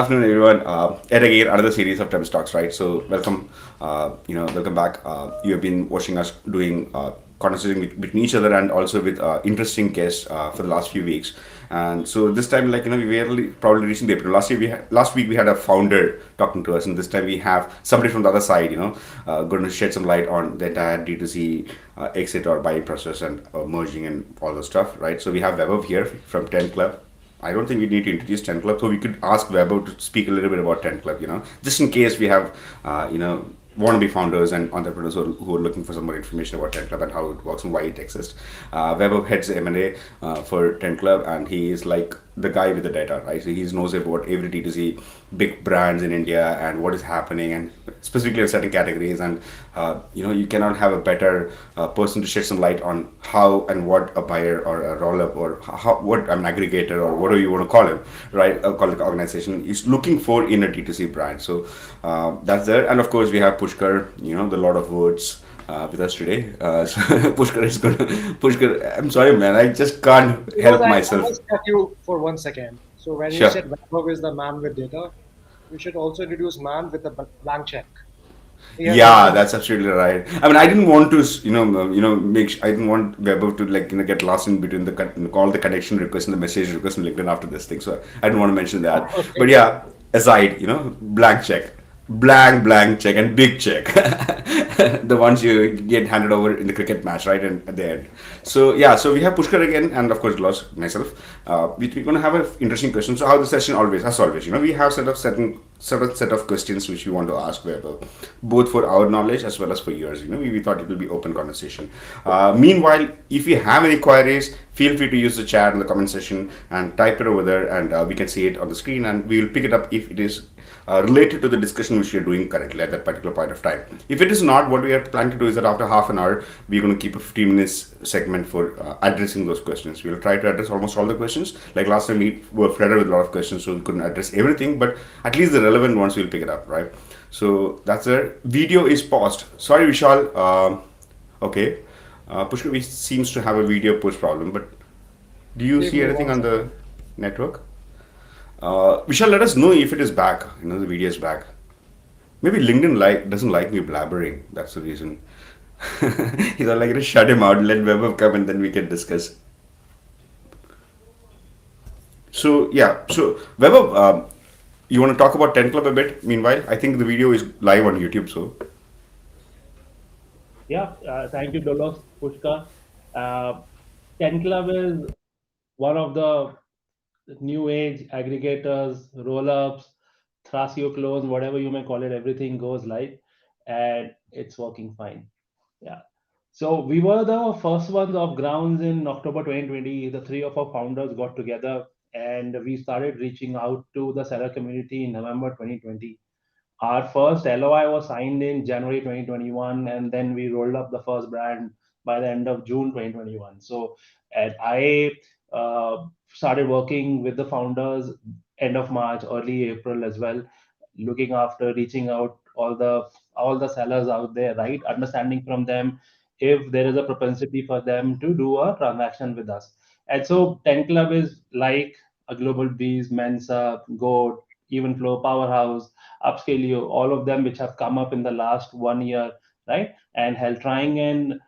Afternoon, everyone. Yet again, another series of Times Talks, right? So, welcome, welcome back. You have been watching us doing conversation between each other and also with interesting guests for the last few weeks. And so this time, we were probably reaching the April. Last week we had a founder talking to us, and this time we have somebody from the other side, going to shed some light on the entire D2C exit or buying process and merging and all the stuff, right? So we have Vaibhav here from 10 Club. I don't think we need to introduce 10 Club, so we could ask Weber to speak a little bit about 10 Club, just in case we have, wannabe founders and entrepreneurs who are looking for some more information about 10 Club and how it works and why it exists. Weber heads M&A for 10 Club, and he is like the guy with the data, right? So he knows about every D2C big brands in India and what is happening, and specifically in certain categories. And you cannot have a better person to shed some light on how and what a buyer or a roll-up or what an aggregator or whatever you want to call him, right? Call it organization is looking for in a D2C brand. So that's there, and of course we have Pushkar, the Lord of Words. With us today, so Pushkar is gonna. Pushkar, I'm sorry, man. I just can't Because help I myself. must cut you for 1 second. So when you Sure. said Vaibhav is the man with data, we should also introduce man with a blank check. He has Yeah, nothing. that's absolutely right. I mean, I didn't want to, I didn't want Weber to get lost in between all the connection requests and the message requests and LinkedIn after this thing. So I didn't want to mention that. Okay. But yeah, aside, blank check, blank check, and big check, the ones you get handed over in the cricket match, right? And at the end. So yeah, so we have Pushkar again, and of course, Los, myself. We're going to have an interesting question. So how the session always, as always, we have certain set of questions which we want to ask Weber, both for our knowledge as well as for yours. We thought it will be open conversation. Meanwhile, if you have any queries, feel free to use the chat in the comment section and type it over there, and we can see it on the screen, and we will pick it up if it is related to the discussion which we are doing currently at that particular point of time. If it is not, what we are planning to do is that after half an hour, we're going to keep a 15 minutes segment for addressing those questions. We'll try to address almost all the questions. Like last time, we were flooded with a lot of questions, so we couldn't address everything, but at least the relevant ones we'll pick it up, right? So that's it. Video is paused. Sorry, Vishal. Okay. Pushkar seems to have a video push problem, but do you Give see me anything one on the second. network? Vishal, let us know if it is back. The video is back. Maybe LinkedIn doesn't like me blabbering. That's the reason. He's all like, shut him out, let Weber come, and then we can discuss. So yeah, so Weber, you want to talk about 10 Club a bit? Meanwhile, I think the video is live on YouTube. So Yeah, thank you, Dolos, Pushka. Uh, 10 Club is one of the new age aggregators, roll-ups, Thrasio clones, whatever you may call it, everything goes live and it's working fine. Yeah. So we were the first ones of grounds in October 2020. The three of our founders got together and we started reaching out to the seller community in November 2020. Our first LOI was signed in January 2021, and then we rolled up the first brand by the end of June 2021. So, and I started working with the founders end of March, early April as well, looking after reaching out all the sellers out there, right? Understanding from them if there is a propensity for them to do a transaction with us. And so 10 Club is like a Global Bees, Mensa, Goat, Even Flow, Powerhouse, Upscaleo, all of them which have come up in the last 1 year, right? And hell trying and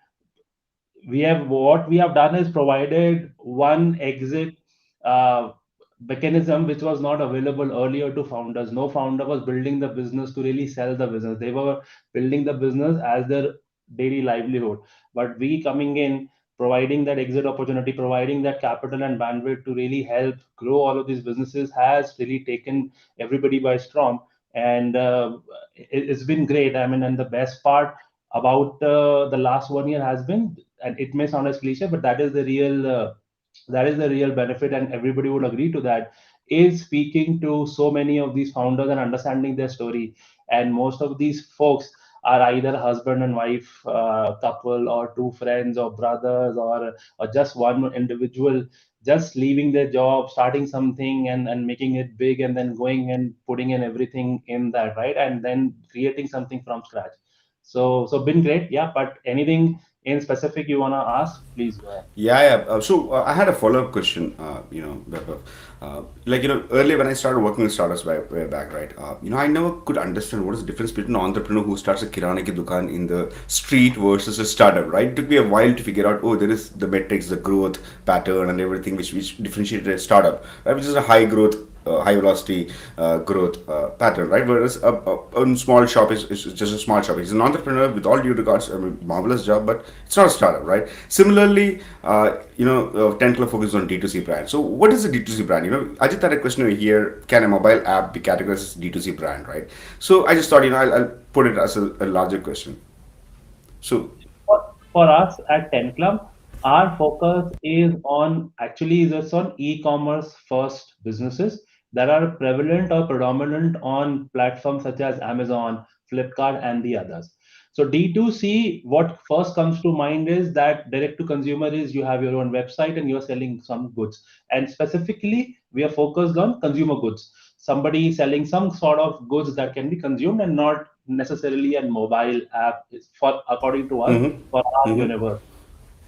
we have what we have done is provided one exit uh, mechanism which was not available earlier to founders. No founder was building the business to really sell the business. They were building the business as their daily livelihood. But we coming in, providing that exit opportunity, providing that capital and bandwidth to really help grow all of these businesses has really taken everybody by storm. And it's been great. I mean, and the best part about the last 1 year has been, and it may sound as cliche, but that is the real benefit, and everybody would agree to that. Is speaking to so many of these founders and understanding their story, and most of these folks are either husband and wife couple or two friends or brothers or just one individual just leaving their job, starting something and making it big and then going and putting in everything in that, right? And then creating something from scratch. So been great, yeah. But anything in specific you want to ask, please go ahead. Yeah. So I had a follow-up question. Vaibhav. Earlier when I started working with startups way back, right? I never could understand what is the difference between an entrepreneur who starts a kirana ki dukan in the street versus a startup, right? It took me a while to figure out. Oh, there is the metrics, the growth pattern, and everything which differentiated a startup, right? Which is a high growth, high velocity growth pattern, right? Whereas a small shop is just a small shop. It's an entrepreneur with all due regards, I mean, marvelous job, but it's not a startup, right? Similarly, 10 Club focuses on D2C brand. So what is a D2C brand? Ajit had a question over here. Can a mobile app be categorized as D2C brand, right? So I just thought, I'll put it as a larger question. So, For us at 10 Club, our focus is on actually just on e-commerce first businesses that are prevalent or predominant on platforms such as Amazon, Flipkart, and the others. So D2C, what first comes to mind is that direct to consumer is you have your own website and you're selling some goods. And specifically, we are focused on consumer goods. Somebody selling some sort of goods that can be consumed and not necessarily a mobile app is for according to us mm-hmm, for our mm-hmm, universe.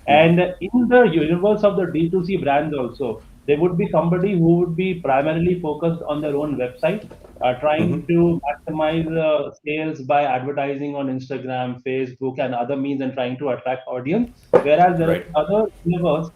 And in the universe of the D2C brands also, there would be somebody who would be primarily focused on their own website, trying mm-hmm, to maximize sales by advertising on Instagram, Facebook, and other means and trying to attract audience. Whereas there is right. other universe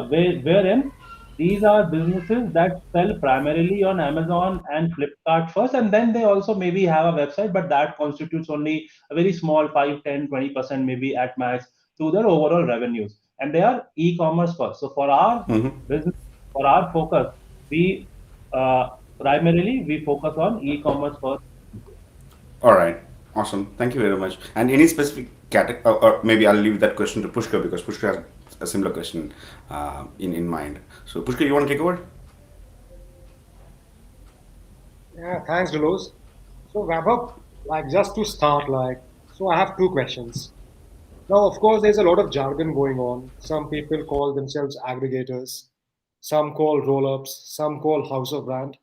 wherein these are businesses that sell primarily on Amazon and Flipkart first, and then they also maybe have a website, but that constitutes only a very small 5, 10, 20% maybe at max to their overall revenues. And they are e-commerce first. So for our Mm-hmm. business, for our focus, we primarily we focus on e-commerce first. All right. Awesome. Thank you very much. And any specific category, or maybe I'll leave that question to Pushkar because Pushkar has a similar question in mind. So, Pushkar, you want to take over? Yeah, thanks, Delos. So, Vaibhav, just to start, so I have two questions. Now, of course, there's a lot of jargon going on. Some people call themselves aggregators, some call roll-ups, some call house of brand.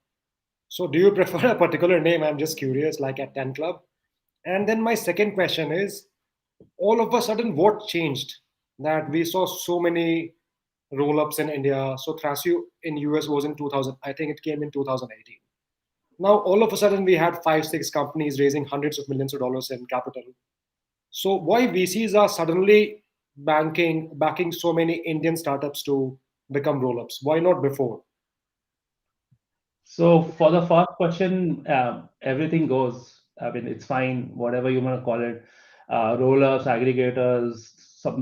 So, do you prefer a particular name? I'm just curious, like at 10 Club. And then my second question is, all of a sudden, what changed that we saw so many roll-ups in India? So, Thrasio in US was in 2000. I think it came in 2018. Now, all of a sudden, we had five, six companies raising hundreds of millions of dollars in capital. So why VCs are suddenly backing so many Indian startups to become roll-ups? Why not before? So for the first question, everything goes. I mean, it's fine, whatever you want to call it. Roll-ups, aggregators.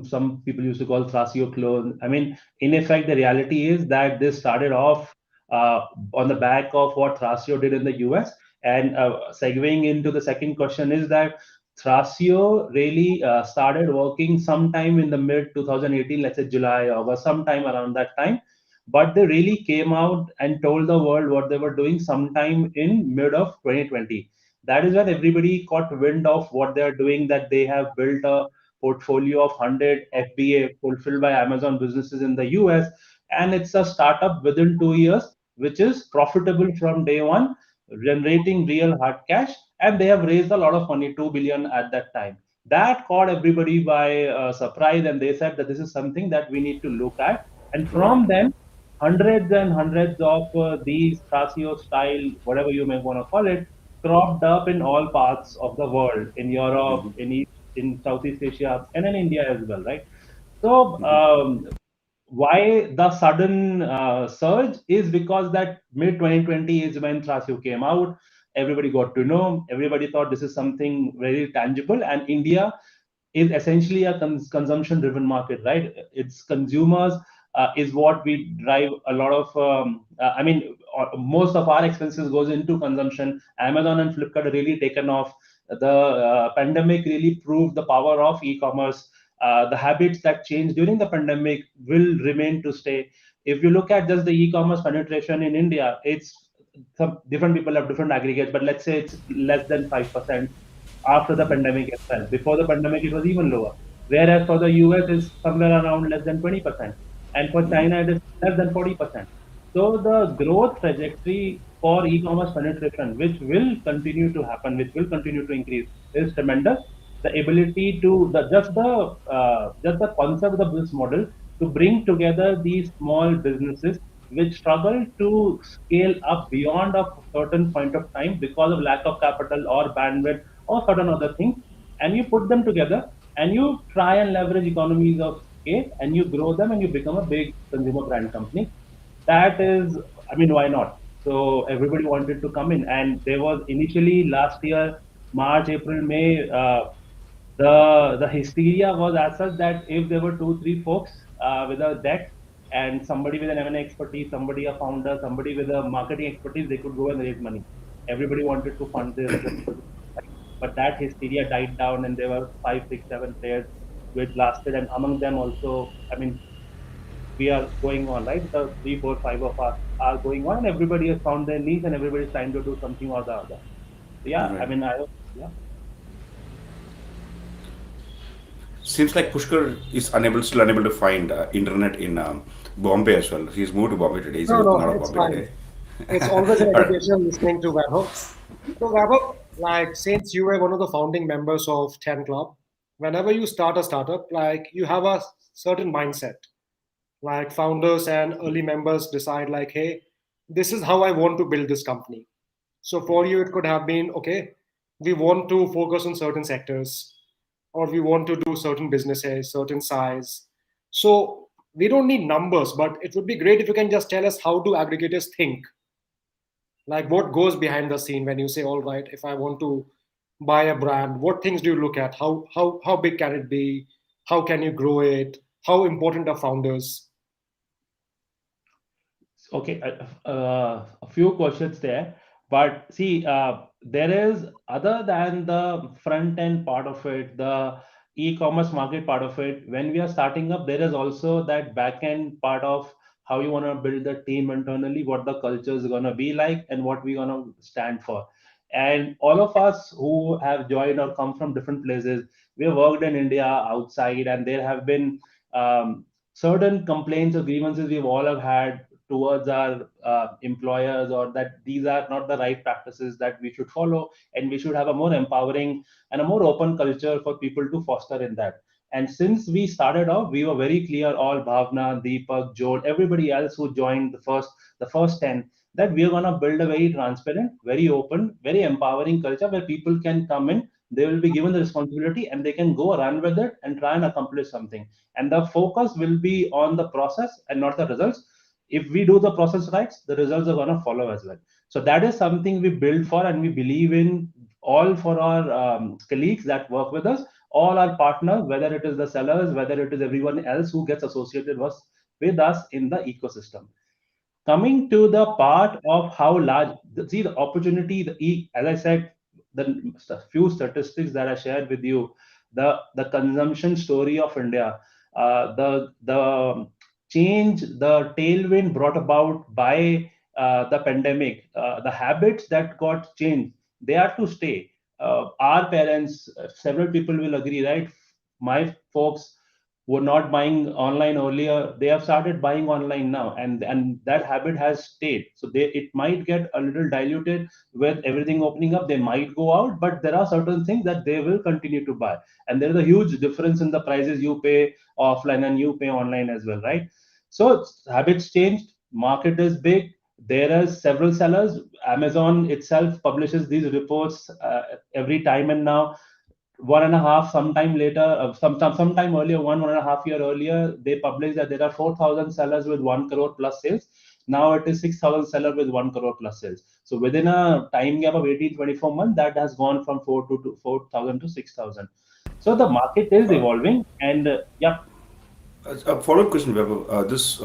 Some people used to call Thrasio clone. I mean, in effect, the reality is that this started off on the back of what Thrasio did in the US. And segueing into the second question is that Thrasio really started working sometime in the mid 2018, let's say July, August, sometime around that time, but they really came out and told the world what they were doing sometime in mid of 2020. That is when everybody caught wind of what they are doing, that they have built a portfolio of 100 FBA fulfilled by Amazon businesses in the US, and it's a startup within 2 years, which is profitable from day one, generating real hard cash, and they have raised a lot of money, 2 billion at that time. That caught everybody by surprise, and they said that this is something that we need to look at. And Right. from then, hundreds and hundreds of these Thrasio style, whatever you may want to call it, cropped up in all parts of the world, in Europe, in Southeast Asia, and in India as well, right? So, why the sudden surge is because that mid 2020 is when Thrasio came out. Everybody got to know. Everybody thought this is something very tangible, and India is essentially a consumption driven market, right? It's consumers is what we drive a lot of I mean most of our expenses goes into consumption. Amazon and Flipkart have really taken off. The pandemic really proved the power of e-commerce. The habits that changed during the pandemic will remain to stay. If you look at just the e-commerce penetration in India, it's some different people have different aggregates, but let's say it's less than 5% after the pandemic itself. Before the pandemic, it was even lower. Whereas for the US, is somewhere around less than 20%, and for China, it is less than 40%. So the growth trajectory for e-commerce penetration, which will continue to happen, which will continue to increase, is tremendous. the ability to just the concept of the business model to bring together these small businesses which struggle to scale up beyond a certain point of time because of lack of capital or bandwidth or certain other things, and you put them together and you try and leverage economies of scale and you grow them and you become a big consumer brand company. That is, I mean, why not? So everybody wanted to come in, and there was initially last year, March, April, May. The hysteria was as such that if there were two, three folks with a debt and somebody with an M&A expertise, somebody a founder, somebody with a marketing expertise, they could go and raise money. Everybody wanted to fund this, but that hysteria died down, and there were five, six, seven players which lasted, and among them also, I mean, we are going on, right? The three, four, five of us are going on, and everybody has found their niche, and everybody is trying to do something or the other. So yeah, I Right. mean, yeah. Seems like Pushkar is still unable to find internet in Bombay as well. He's moved to Bombay today. He's No, working no, out of it's Bombay fine. today. It's always an All right. education listening to Vaibhav. So, Vaibhav, like since you were one of the founding members of 10 Club, whenever you start a startup, like you have a certain mindset. Like founders and early members decide, like, hey, this is how I want to build this company. So for you, it could have been, okay, we want to focus on certain sectors, or we want to do certain businesses, certain size. So we don't need numbers, but it would be great if you can just tell us how do aggregators think, like what goes behind the scene when you say, all right, if I want to buy a brand, what things do you look at? How big can it be? How can you grow it? How important are founders? Okay, a few questions there, but see, there is, other than the front end part of it, the e-commerce market part of it. When we are starting up, there is also that back end part of how you want to build the team internally, what the culture is going to be like, and what we're going to stand for. And all of us who have joined or come from different places, we have worked in India, outside, and there have been certain complaints or grievances we've all have had towards our employers, or that these are not the right practices that we should follow, and we should have a more empowering and a more open culture for people to foster in that. And since we started off, we were very clear, all Bhavna, Deepak, Joel, everybody else who joined the first 10, that we are going to build a very transparent, very open, very empowering culture where people can come in, they will be given the responsibility, and they can go run with it and try and accomplish something. And the focus will be on the process and not the results. If we do the process right, the results are going to follow as well. So that is something we build for, and we believe in, all for our colleagues that work with us, all our partners, whether it is the sellers, whether it is everyone else who gets associated with us in the ecosystem. Coming to the part of how large, see the opportunity, as I said, the few statistics that I shared with you, the consumption story of India, the change, the tailwind brought about by the pandemic, the habits that got changed, they are to stay. Our parents, several people will agree, right? My folks were not buying online earlier, they have started buying online now, and that habit has stayed. So it might get a little diluted with everything opening up, they might go out, but there are certain things that they will continue to buy. And there is a huge difference in the prices you pay offline and you pay online as well, right? So habits changed, market is big, there are several sellers. Amazon itself publishes these reports every time, and now one and a half sometime later, sometime earlier, one and a half year earlier, they published that there are 4,000 sellers with 1 crore plus sales. Now it is 6,000 sellers with 1 crore plus sales. So within a time gap of 18 24 months, that has gone from 4,000 to 6,000. So the market is evolving, and yeah. A follow-up question, Vaibhav. This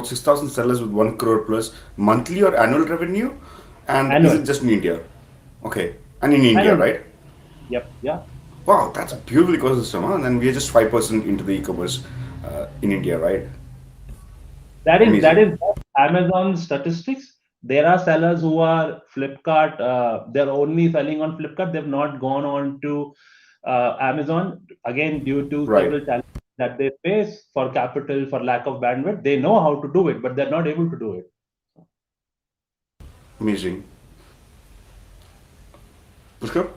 6,000 sellers with 1 crore plus monthly or annual revenue, and is Annual. it just in India? Okay, and in India, Annual. right? Yep. Yeah. Wow, that's a beautiful ecosystem, huh? And then we are just 5% into the e-commerce in India, right? That Amazing. is Amazon statistics. There are sellers who are Flipkart. They're only selling on Flipkart. They've not gone on to Amazon, again due to Right. several challenges that they face, for capital, for lack of bandwidth. They know how to do it, but they're not able to do it. Amazing. Pushkar?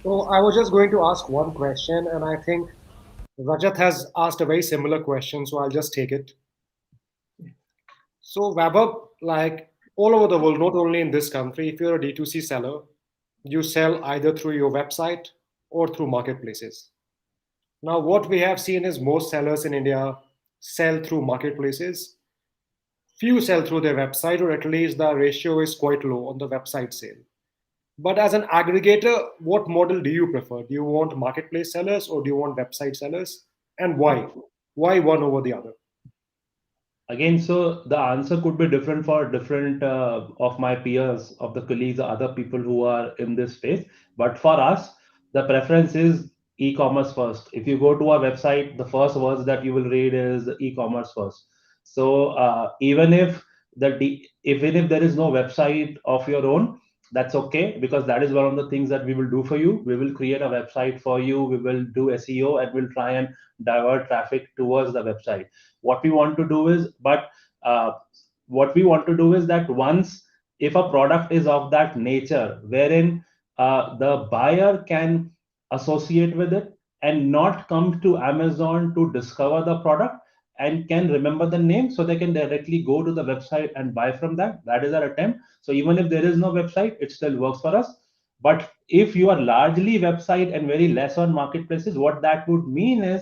So I was just going to ask one question, and I think Rajat has asked a very similar question, so I'll just take it. So Vaibhav, like all over the world, not only in this country, if you're a D2C seller, you sell either through your website or through marketplaces. Now, what we have seen is most sellers in India sell through marketplaces. Few sell through their website, or at least the ratio is quite low on the website sale. But as an aggregator, what model do you prefer? Do you want marketplace sellers or do you want website sellers? And why? Why one over the other? Again, so the answer could be different for different of my peers, of the colleagues, or other people who are in this space. But for us, the preference is e-commerce first. If you go to our website, the first words that you will read is e-commerce first. So even if there is no website of your own, that's okay, because that is one of the things that we will do for you. We will create a website for you. We will do SEO and we'll try and divert traffic towards the website. What we want to do is but uh, what we want to do is that once, if a product is of that nature wherein the buyer can associate with it and not come to Amazon to discover the product, and can remember the name, so they can directly go to the website and buy from that is our attempt. So even if there is no website, it still works for us. But if you are largely website and very less on marketplaces, what that would mean is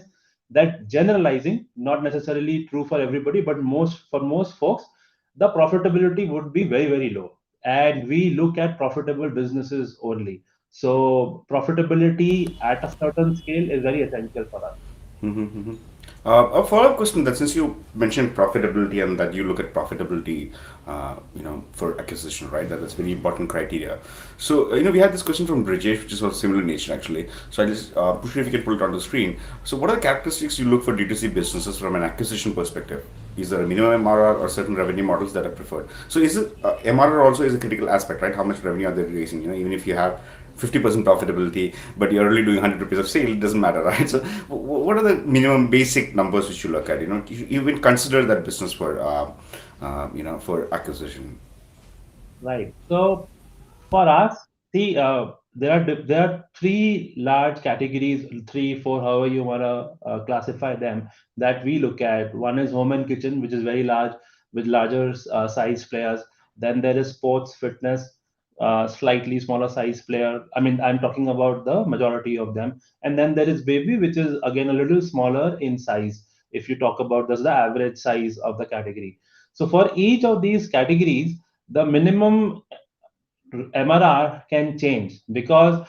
that, generalizing, not necessarily true for everybody, but most folks, the profitability would be very, very low. And we look at profitable businesses only. So profitability at a certain scale is very essential for us. Mm-hmm. A follow-up question, that since you mentioned profitability and that you look at profitability, for acquisition, right? That's very important criteria. So, we had this question from Brijesh, which is of similar nature actually. So I just push if you can pull it on the screen. So, what are the characteristics you look for D2C businesses from an acquisition perspective? Is there a minimum MRR or certain revenue models that are preferred? So, is it MRR also is a critical aspect, right? How much revenue are they raising? Even if you have 50% profitability, but you're only doing 100 rupees of sale, it doesn't matter, right? So, what are the minimum basic numbers which you look at? You even consider that business for acquisition. Right. So for us, see, there are three large categories, three, four, however you want to classify them, that we look at. One is home and kitchen, which is very large, with larger size players. Then there is sports, fitness, slightly smaller size player. I mean, I'm talking about the majority of them. And then there is baby, which is again a little smaller in size. If you talk about this, the average size of the category. So for each of these categories, the minimum MRR can change, because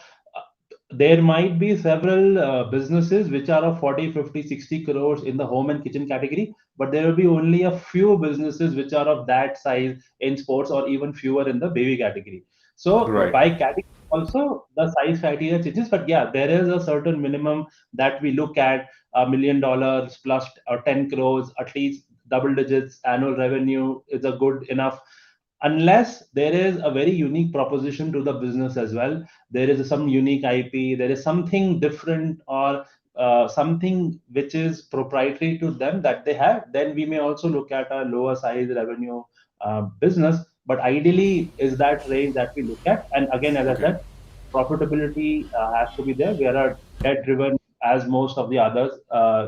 there might be several businesses which are of 40, 50, 60 crores in the home and kitchen category, but there will be only a few businesses which are of that size in sports, or even fewer in the baby category. So Right. by category also the size criteria changes, but yeah, there is a certain minimum that we look at, $1 million plus, or 10 crores, at least double digits annual revenue is a good enough, unless there is a very unique proposition to the business as well. There is some unique IP, there is something different, or something which is proprietary to them that they have, then we may also look at a lower size revenue business. But ideally is that range that we look at. And again, as I Okay. said, profitability has to be there. We are a debt driven, as most of the others,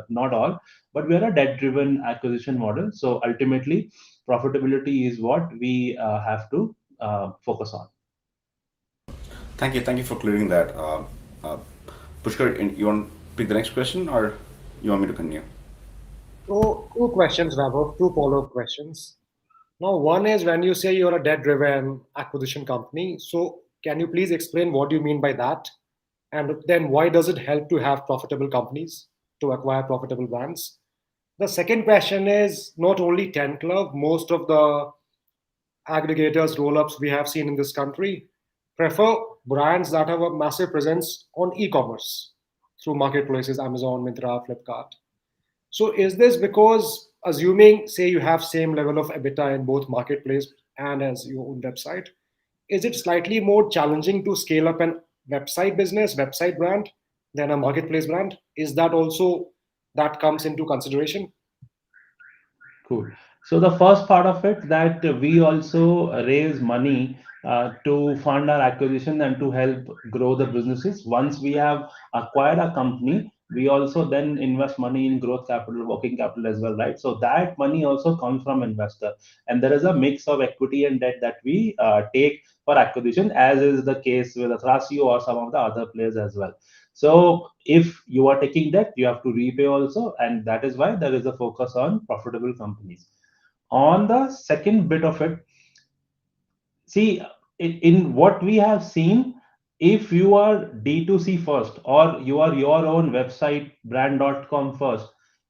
not all, but we are a debt driven acquisition model. So ultimately, profitability is what we have to focus on. Thank you for clearing that. Uh, Pushkar, you want to pick the next question, or you want me to continue? So, two questions, Vaibhav, two follow-up questions. Now, one is when you say you're a debt-driven acquisition company, so can you please explain what you mean by that? And then why does it help to have profitable companies to acquire profitable brands? The second question is not only 10 Club, most of the aggregators, roll-ups we have seen in this country prefer brands that have a massive presence on e-commerce through marketplaces, Amazon, Myntra, Flipkart. So is this because, assuming, say, you have same level of EBITDA in both marketplace and as your own website, is it slightly more challenging to scale up an website business, website brand, than a marketplace brand? Is that also that comes into consideration? Cool. So the first part of it, that we also raise money to fund our acquisition and to help grow the businesses. Once we have acquired a company, we also then invest money in growth capital, working capital as well, right? So that money also comes from investor, and there is a mix of equity and debt that we take for acquisition, as is the case with Athrasio or some of the other players as well. So if you are taking debt, you have to repay also, and that is why there is a focus on profitable companies. On the second bit of it, see, in what we have seen, if you are D2C first or you are your own website brand.com first,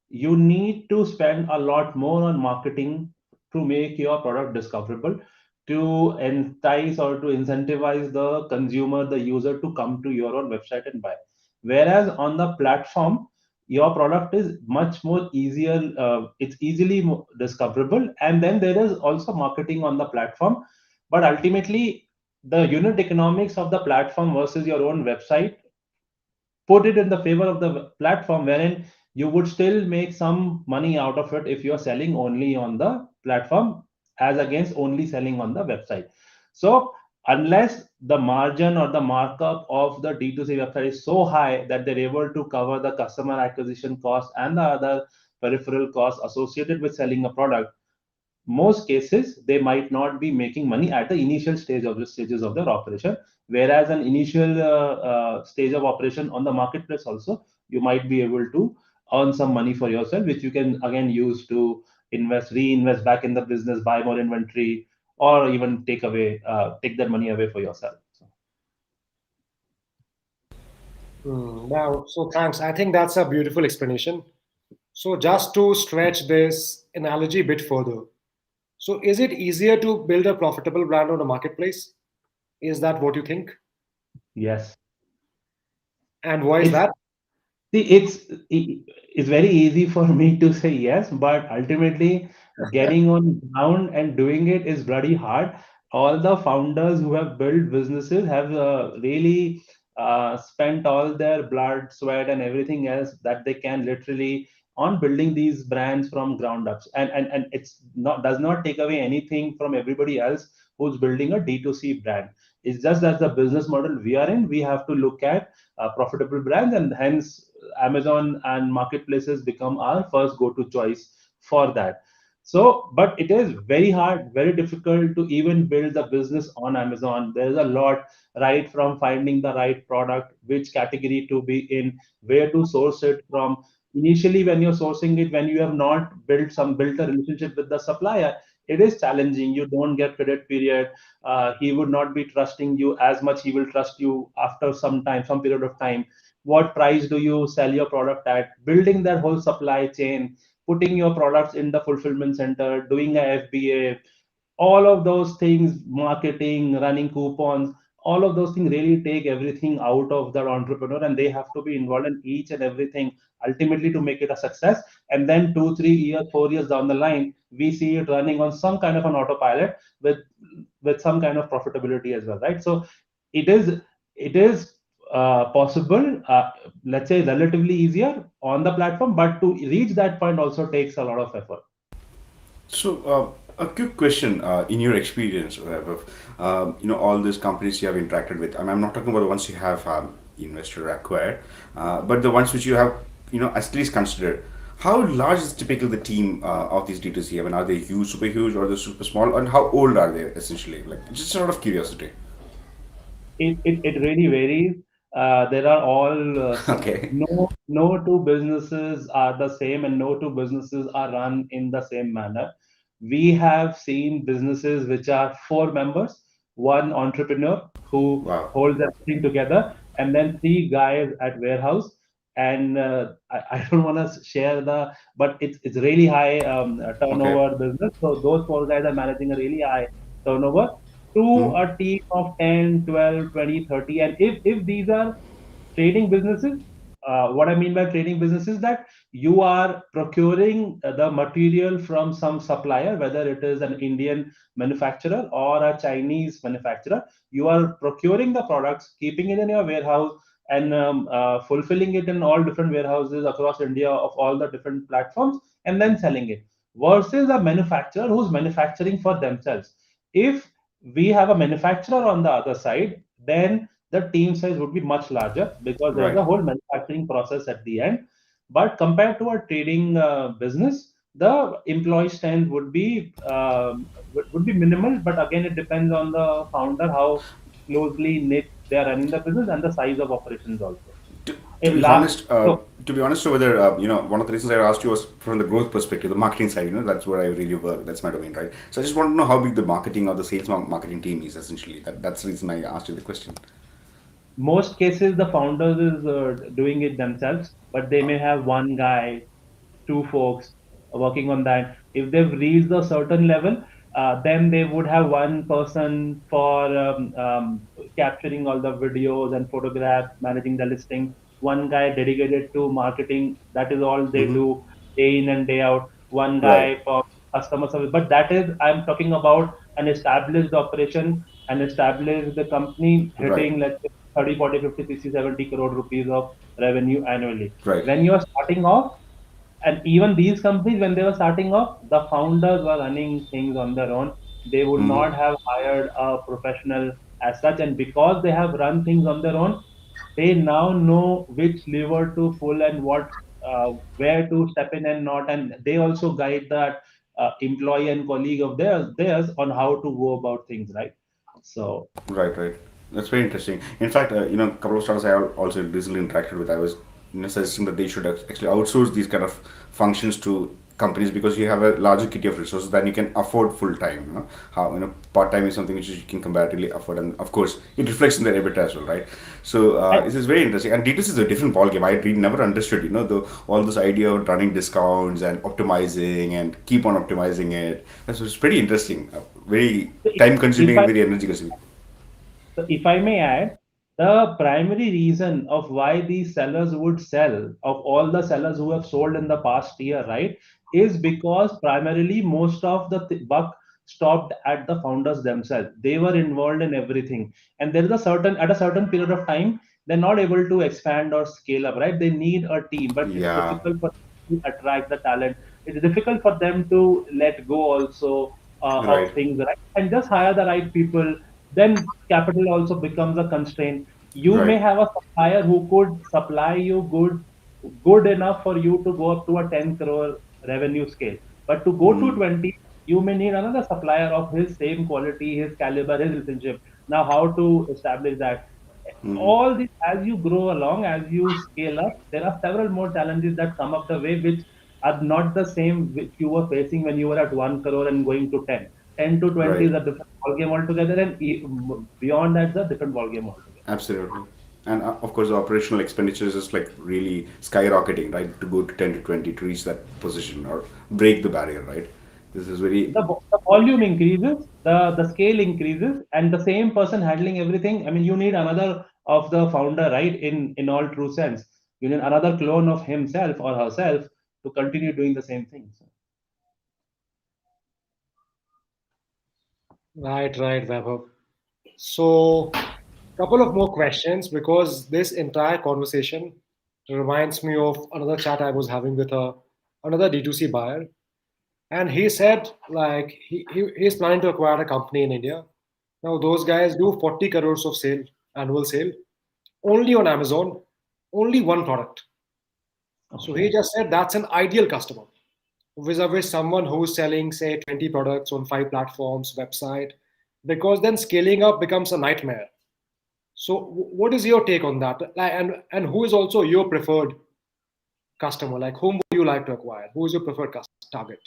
you need to spend a lot more on marketing to make your product discoverable, to entice or to incentivize the consumer, the user, to come to your own website and buy. Whereas on the platform, your product is much more easier, it's easily discoverable, and then there is also marketing on the platform. But ultimately, the unit economics of the platform versus your own website put it in the favor of the platform, wherein you would still make some money out of it if you're selling only on the platform as against only selling on the website. So unless the margin or the markup of the D2C website is so high that they're able to cover the customer acquisition cost and the other peripheral costs associated with selling a product, most cases they might not be making money at the initial stage of the stages of their operation. Whereas an initial stage of operation on the marketplace also, you might be able to earn some money for yourself, which you can again use to reinvest back in the business, buy more inventory, or even take that money away for yourself. So, Now, so thanks. I think that's a beautiful explanation. So just to stretch this analogy a bit further, so is it easier to build a profitable brand on a marketplace? Is that what you think? yes, And why is it's that? See, it's very easy for me to say yes, but ultimately getting on ground and doing it is bloody hard. All the founders who have built businesses have really spent all their blood, sweat, and everything else that they can literally on building these brands from ground ups. And it's not does not take away anything from everybody else who's building a D2C brand. It's just that the business model we are in, we have to look at profitable brands, and hence Amazon and marketplaces become our first go-to choice for that. So, but it is very hard, very difficult to even build the business on Amazon. There is a lot, right from finding the right product, which category to be in, where to source it from. Initially, when you're sourcing it, when you have not built a relationship with the supplier, it is challenging. You don't get credit period. He would not be trusting you as much. He will trust you after some period of time. What price do you sell your product at? Building that whole supply chain, putting your products in the fulfillment center, doing a FBA, all of those things, marketing, running coupons, all of those things really take everything out of the entrepreneur, and they have to be involved in each and everything ultimately to make it a success. And then 2 3 years 4 years down the line, we see it running on some kind of an autopilot with some kind of profitability as well, right? So it is possible, let's say relatively easier on the platform, but to reach that point also takes a lot of effort. So, a quick question, in your experience, Vaibhav, all these companies you have interacted with, and I'm not talking about the ones you have invested or acquired, but the ones which you have, at least considered. How large is typical the team of these D2C? I mean, are they huge, super huge, or are they super small? And how old are they essentially? Like, just sort of curiosity. It really varies. There are Okay. no two businesses are the same, and no two businesses are run in the same manner. We have seen businesses which are four members, one entrepreneur who Wow. holds everything together, and then three guys at warehouse. And I don't want to share but it's really high Okay. turnover business. So those four guys are managing a really high turnover to Hmm. a team of 10, 12, 20, 30. And if these are trading businesses, what I mean by trading business is that you are procuring the material from some supplier, whether it is an Indian manufacturer or a Chinese manufacturer. You are procuring the products, keeping it in your warehouse, and fulfilling it in all different warehouses across India of all the different platforms, and then selling it. versus a manufacturer who's manufacturing for themselves. If we have a manufacturer on the other side, then the team size would be much larger because there's Right. a whole manufacturing process at the end. But compared to a trading business, the employee strength would be minimal. But again, it depends on the founder how closely knit they are running the business and the size of operations also. To In be last, honest, so over there, one of the reasons I asked you was from the growth perspective, the marketing side. That's where I really work. That's my domain, right? So I just want to know how big the marketing or the sales marketing team is essentially. That's the reason I asked you the question. most cases the founders is doing it themselves, but they may have one guy, two folks working on that. If they've reached a certain level, then they would have one person for capturing all the videos and photographs, managing the listing, one guy dedicated to marketing. That is all they Mm-hmm. do day in and day out. One Right. guy for customer service. But that is, I'm talking about an established operation, an established company Right. hitting, let's say, 30, 40, 50, 60, 70 crore rupees of revenue annually. Right. When you're starting off, and even these companies, when they were starting off, the founders were running things on their own. They would Mm-hmm. not have hired a professional as such. And because they have run things on their own, they now know which lever to pull and what, where to step in and not. And they also guide that employee and colleague of theirs on how to go about things, right? So Right, right. That's very interesting. In fact, a couple of startups I also recently interacted with, I was suggesting that they should actually outsource these kind of functions to companies because you have a larger kitty of resources that you can afford full time. How part time is something which you can comparatively afford, and of course it reflects in their EBITDA as well, right? So I, this is very interesting. And D2C is a different ballgame. I really never understood, all this idea of running discounts and optimizing and keep on optimizing it. That's was pretty interesting. Very time if consuming and I very energy consuming. So if I may add, the primary reason of why these sellers would sell, of all the sellers who have sold in the past year, right, is because primarily most of the buck stopped at the founders themselves. They were involved in everything, and there is a certain at a certain period of time they're not able to expand or scale up, right? They need a team, but it's Yeah, difficult for them to attract the talent. It's difficult for them to let go also of right, things, right? And just hire the right people, then capital also becomes a constraint. You may right. have a supplier who could supply you good enough for you to go up to a 10 crore revenue scale, but to go to 20, you may need another supplier of his same quality, his caliber, his relationship. Now how to establish that? All this, as you grow along, as you scale up, there are several more challenges that come up the way, which are not the same which you were facing when you were at 1 crore and going to 10. 10 to 20 Right, is a different ballgame altogether, and beyond that, is a different ballgame altogether. absolutely. And of course, the operational expenditures is like really skyrocketing, right? To go to 10 to 20 to reach that position or break the barrier, right? This is very, The volume increases, the scale increases, and the same person handling everything. I mean, you need another of the founder, right? In all true sense, you need another clone of himself or herself to continue doing the same thing. So, Right, Vaibhav. So, couple of more questions because this entire conversation reminds me of another chat I was having with another D2C buyer, and he said like he's planning to acquire a company in India. Now those guys do 40 crores of sale annual sale only on Amazon, only one product. So he okay. just said that's an ideal customer vis-a-vis someone who's selling say 20 products on 5 platforms website, because then scaling up becomes a nightmare. So what is your take on that? Like, and who is also your preferred customer? Like whom would you like to acquire? Who is your preferred target?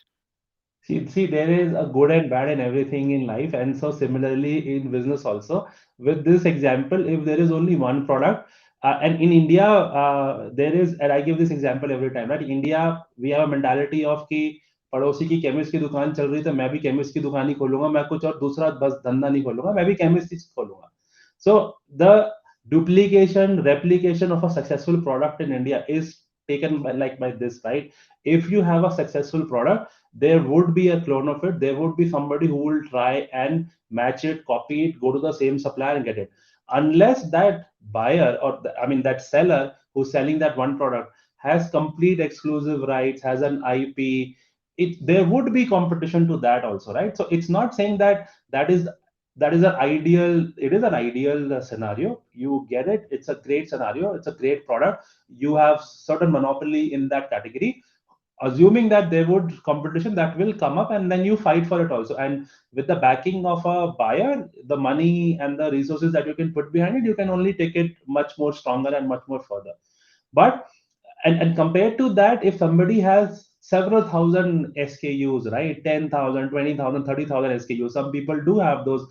See, there is a good and bad in everything in life, and so similarly in business also. With this example, if there is only one product, and in India, there is, and I give this example every time, right? India, we have a mentality of कि पड़ोसी की chemist की दुकान चल रही तो मैं भी केमिस्ट की दुकान ही खोलूंगा, मैं कुछ और दूसरा बस धंधा नहीं खोलूंगा, मैं भी केमिस्ट ही खोलूंगा. So the duplication, replication of a successful product in India is taken by this, right? If you have a successful product, there would be a clone of it. There would be somebody who will try and match it, copy it, go to the same supplier and get it. Unless that buyer or I mean that seller who's selling that one product has complete exclusive rights, has an IP, there would be competition to that also, right? So it's not saying that that is an ideal. It is an ideal scenario. You get it. It's a great scenario. It's a great product. You have certain monopoly in that category. Assuming that there would competition that will come up, and then you fight for it also. And with the backing of a buyer, the money and the resources that you can put behind it, you can only take it much more stronger and much more further. But and compared to that, if somebody has several thousand SKUs, right, 10,000, 20,000, 30,000 SKUs, some people do have those.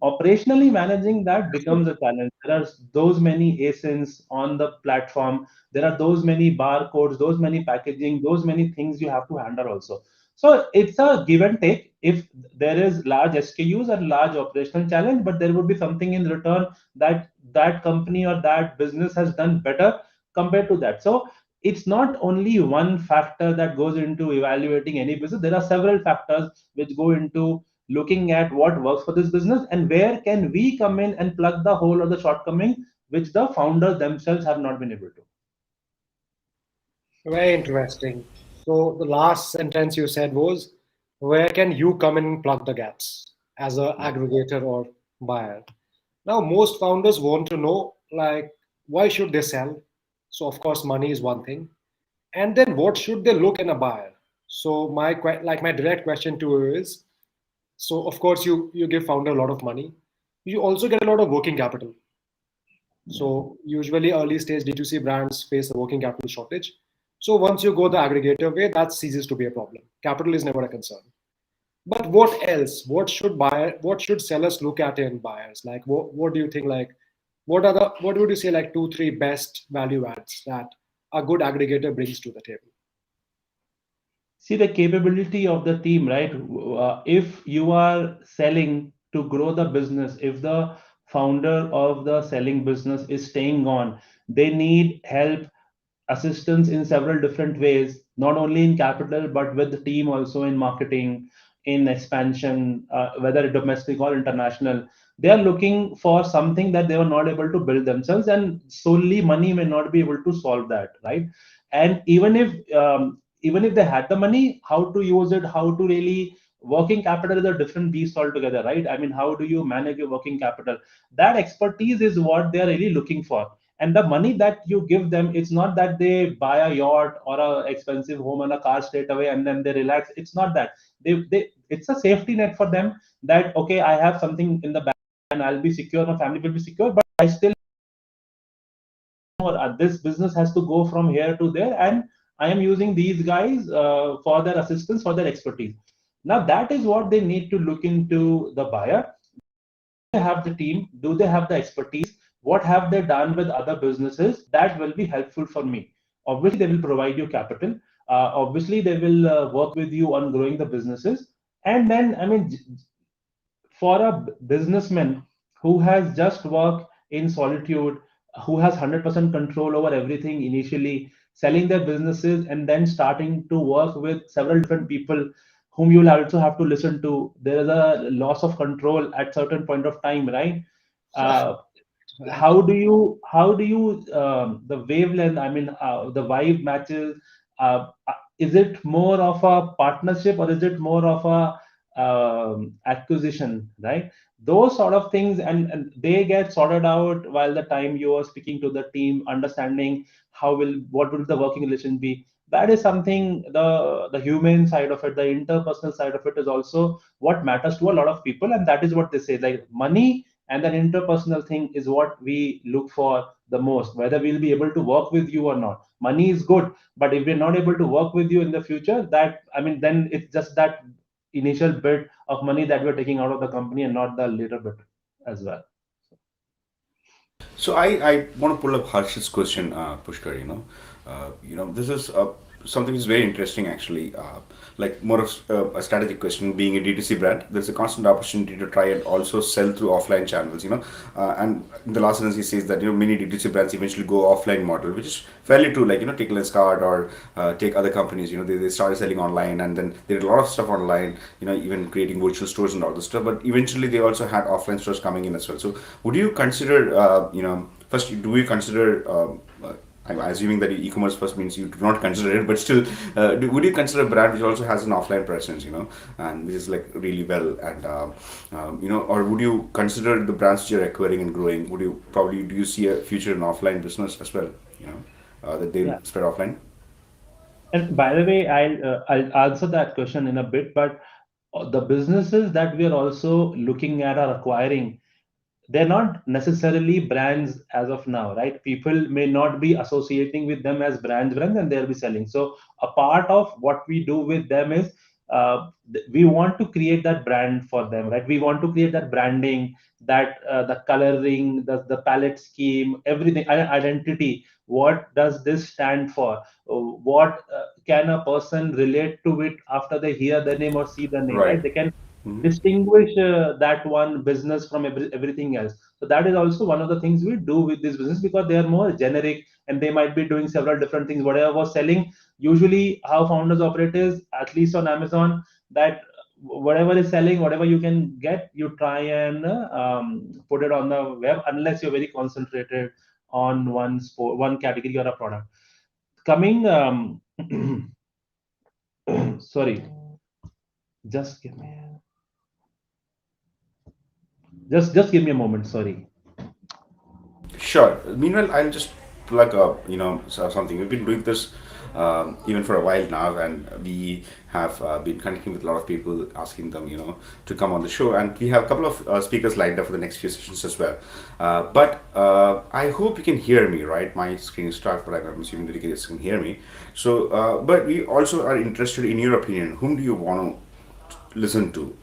Operationally managing that becomes a challenge. There are those many ASINs on the platform. There are those many barcodes, those many packaging, those many things you have to handle also. So it's a give and take. If there is large SKUs and large operational challenge, but there would be something in return that that company or that business has done better compared to that. So it's not only one factor that goes into evaluating any business. There are several factors which go into looking at what works for this business and where can we come in and plug the hole or the shortcoming which the founders themselves have not been able to. Very interesting. So the last sentence you said was, where can you come in and plug the gaps as a aggregator or buyer? Now, most founders want to know, like, why should they sell? So, of course, money is one thing. And then what should they look in a buyer? So, my direct question to you is, so of course, you give founder a lot of money. You also get a lot of working capital. So usually early stage D2C brands face a working capital shortage. So once you go the aggregator way, that ceases to be a problem. Capital is never a concern. But what else? What should sellers look at in buyers? Like what do you think, like what would you say, like two, three best value adds that a good aggregator brings to the table? See the capability of the team, right? If you are selling to grow the business, if the founder of the selling business is staying on, they need help, assistance in several different ways, not only in capital, but with the team also in marketing, in expansion, whether domestic or international. They are looking for something that they were not able to build themselves, and solely money may not be able to solve that, right? And even if they had the money, how to use it, how to really working capital is a different beast altogether, right? I mean, how do you manage your working capital? That expertise is what they are really looking for. And the money that you give them, it's not that they buy a yacht or a expensive home and a car straight away and then they relax. It's not that. They it's a safety net for them that okay, I have something in the bank and I'll be secure, my family will be secure, but I still this business has to go from here to there, and I am using these guys for their assistance, for their expertise. Now that is what they need to look into the buyer. They have the team? Do they have the expertise? What have they done with other businesses that will be helpful for me? Obviously, they will provide you capital. Obviously, they will work with you on growing the businesses. And then, I mean, for a businessman who has just worked in solitude, who has 100% control over everything initially, selling their businesses and then starting to work with several different people whom you will also have to listen to. There is a loss of control at certain point of time, right? Uh, Right. how do you the wavelength, I mean, the vibe matches, is it more of a partnership or is it more of a acquisition, right? Those sort of things, and they get sorted out while the time you are speaking to the team, understanding what will the working relation be. That is something, the human side of it, the interpersonal side of it is also what matters to a lot of people, and that is what they say, like money and that interpersonal thing is what we look for the most, whether we'll be able to work with you or not. Money is good, but if we're not able to work with you in the future, that, I mean, then it's just that initial bit of money that we're taking out of the company and not the later bit as well. So I want to pull up Harsh's question, Pushkar. This is something that's very interesting actually. Like more of a strategic question. Being a D2C brand, there's a constant opportunity to try and also sell through offline channels. And in the last sentence he says that many D2C brands eventually go offline model, which is fairly true. Like take Lenskart or take other companies. They started selling online and then they did a lot of stuff online. Even creating virtual stores and all this stuff. But eventually they also had offline stores coming in as well. So would you consider, first, do you consider I'm assuming that e-commerce first means you do not consider it, but still, would you consider a brand which also has an offline presence, and which is like really well, and or would you consider the brands which you're acquiring and growing? Would you probably do you see a future in offline business as well? That they'll Yeah. spread offline. And by the way, I'll answer that question in a bit, but the businesses that we are also looking at or acquiring, they're not necessarily brands as of now, right? People may not be associating with them as brands, and they'll be selling. So a part of what we do with them is we want to create that brand for them, right? We want to create that branding, that the coloring, the palette scheme, everything, identity. What does this stand for? What can a person relate to it after they hear the name or see the name, Right. right? They can Mm-hmm. distinguish that one business from everything else. So that is also one of the things we do with this business, because they are more generic and they might be doing several different things. Whatever was selling, usually how founders operate is, at least on Amazon, that whatever is selling, whatever you can get, you try and put it on the web, unless you're very concentrated on one category or a product. Coming, sorry, just give me, just give me a moment. Sorry. Sure. Meanwhile, I'll just plug up, something. We've been doing this even for a while now, and we have been connecting with a lot of people, asking them, to come on the show, and we have a couple of speakers lined up for the next few sessions as well. But I hope you can hear me, right? My screen is dark, but I'm assuming that you guys can hear me. So, but we also are interested in your opinion. Whom do you want to listen to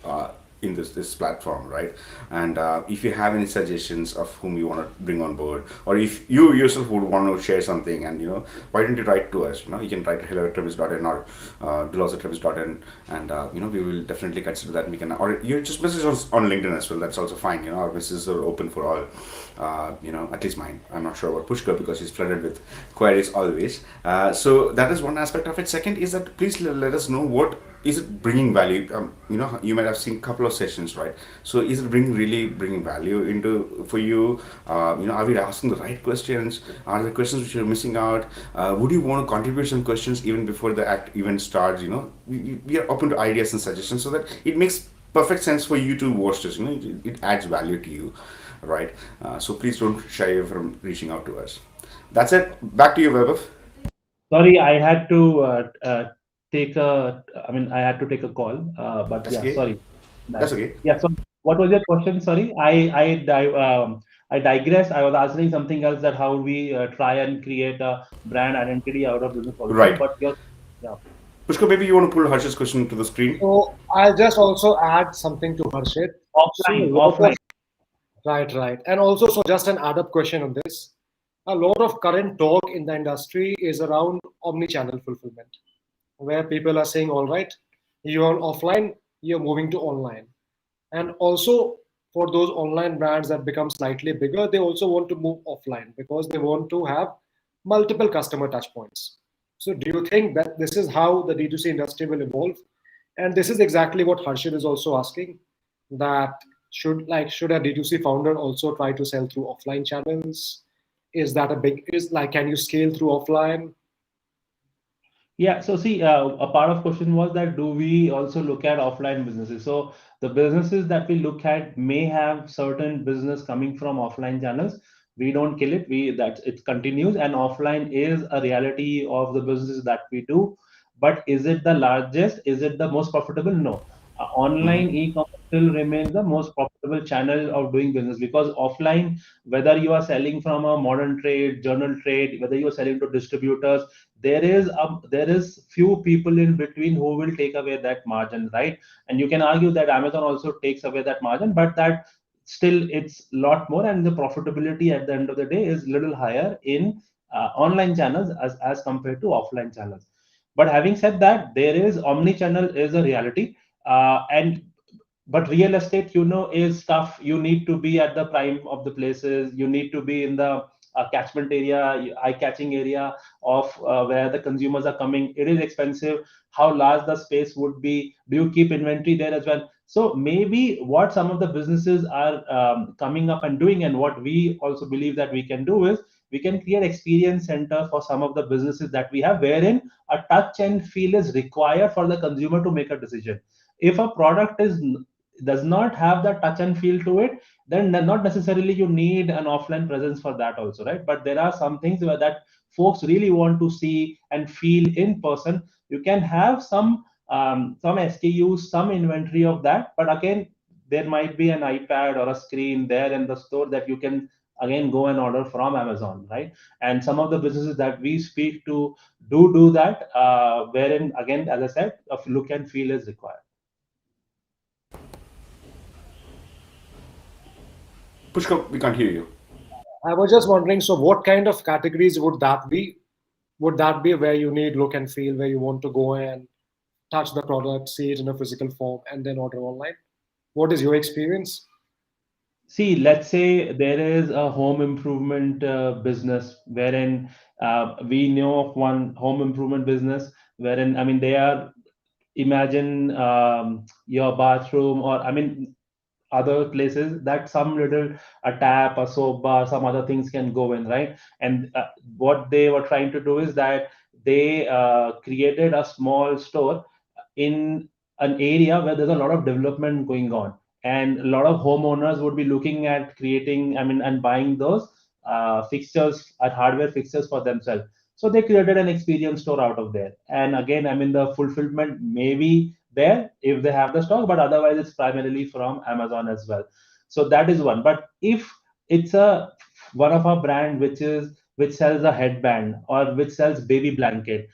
in this platform, right? And if you have any suggestions of whom you want to bring on board, or if you yourself would want to share something, and why don't you write to us? You can write to hello@travis.in or delos@travis.in, and we will definitely consider that. We can, or you just message us on LinkedIn as well. That's also fine. Our messages are open for all. At least mine. I'm not sure about Pushkar because he's flooded with queries always. So that is one aspect of it. Second is that please let us know what is it bringing value. You might have seen a couple of sessions, right? So is it really bringing value into for you? Are we asking the right questions? Are there questions which you're missing out? Would you want to contribute some questions even before the event starts? We are open to ideas and suggestions so that it makes perfect sense for you to watch this. It adds value to you, right? So please don't shy away from reaching out to us. That's it. Back to you, Vaibhav. Sorry, I had to take a. I mean, I had to take a call. But That's yeah, okay. sorry. That's That, okay. yeah. So, what was your question? Sorry, I digress. I was answering something else, that how we try and create a brand identity out of business also. Right. But your, yeah. Pushkar, maybe you want to pull Harsh's question to the screen. So I'll just also add something to Harshit. So a Offline, lot of offline. right, and also so just an add-up question on this. A lot of current talk in the industry is around omni-channel fulfillment, where people are saying, all right, you're offline, you're moving to online. And also for those online brands that become slightly bigger, they also want to move offline because they want to have multiple customer touch points. So do you think that this is how the D2C industry will evolve? And this is exactly what Harshit is also asking, that should a D2C founder also try to sell through offline channels? Is that a big, is like, can you scale through offline? Yeah, so see, a part of question was that do we also look at offline businesses? So the businesses that we look at may have certain business coming from offline channels. We don't kill it. We that it continues, and offline is a reality of the businesses that we do. But is it the largest? Is it the most profitable? No. Online Mm-hmm. e-commerce still remains the most profitable channel of doing business, because offline, whether you are selling from a modern trade, journal trade, whether you are selling to distributors, there is few people in between who will take away that margin, right? And you can argue that Amazon also takes away that margin, but that still it's lot more, and the profitability at the end of the day is little higher in online channels as compared to offline channels. But having said that, there is omni-channel is a reality, and but real estate, is tough. You need to be at the prime of the places. You need to be in the catchment area, eye-catching area of where the consumers are coming. It is expensive. How large the space would be? Do you keep inventory there as well? So maybe what some of the businesses are coming up and doing, and what we also believe that we can do is we can create experience center for some of the businesses that we have, wherein a touch and feel is required for the consumer to make a decision. If a product does not have the touch and feel to it, then not necessarily you need an offline presence for that also, right? But there are some things where that folks really want to see and feel in person. You can have some SKUs, some inventory of that, but again, there might be an iPad or a screen there in the store that you can again go and order from Amazon, right? And some of the businesses that we speak to do that, wherein again, as I said, a look and feel is required. Pushkar, we can't hear you. I was just wondering, so what kind of categories would that be? Would that be where you need look and feel, where you want to go and touch the product, see it in a physical form, and then order online? What is your experience? See, let's say there is a home improvement business wherein we know of one home improvement business wherein, I mean, they are, imagine your bathroom, or I mean other places that some little a tap, a soap bar, some other things can go in, right? And what they were trying to do is that they created a small store in an area where there's a lot of development going on, and a lot of homeowners would be looking at creating, I mean, and buying those fixtures and hardware fixtures for themselves. So they created an experience store out of there. And again, I mean, the fulfillment may be there if they have the stock, but otherwise it's primarily from Amazon as well. So that is one. But if it's a one of our brand which sells a headband or which sells baby blanket,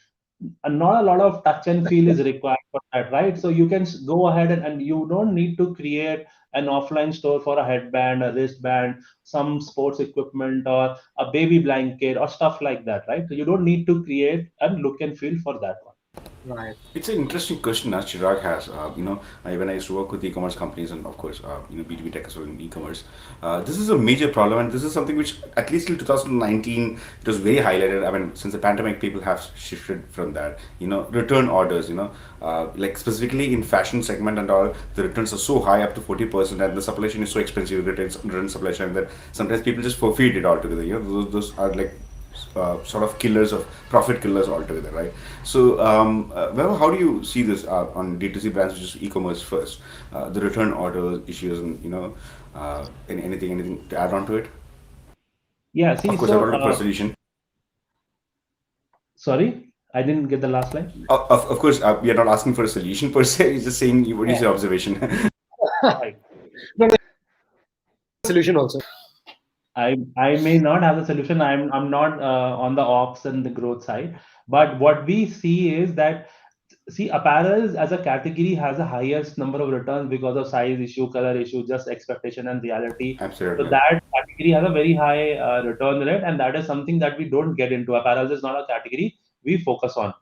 not a lot of touch and feel is required for that, right? So you can go ahead and you don't need to create an offline store for a headband, a wristband, some sports equipment, or a baby blanket or stuff like that, right? So you don't need to create and look and feel for that one. Right. It's an interesting question that Chirag has. When I used to work with e-commerce companies and of course, B2B tech as well in e-commerce, this is a major problem, and this is something which at least till 2019 it was very highlighted. I mean, since the pandemic, people have shifted from that. Return orders. Like specifically in fashion segment and all, the returns are so high, up to 40%, and the supply chain is so expensive. Return supply chain, that sometimes people just forfeit it altogether. Those are like sort of killers of profit killers altogether, right? So, Vaibhav, how do you see this on D2C brands, which is e-commerce first, the return order issues, and anything to add on to it? Yeah, see, Of course, I so don't look for a solution. sorry, I didn't get the last line. Of course, we are not asking for a solution per se. It's just saying what is your observation. Right. No, solution also. I may not have the solution. I'm not on the ops and the growth side, but what we see is that, see, apparels as a category has the highest number of returns because of size issue, color issue, just expectation and reality. So Absolutely. that category has a very high return rate, and that is something that we don't get into. Apparels is not a category we focus on.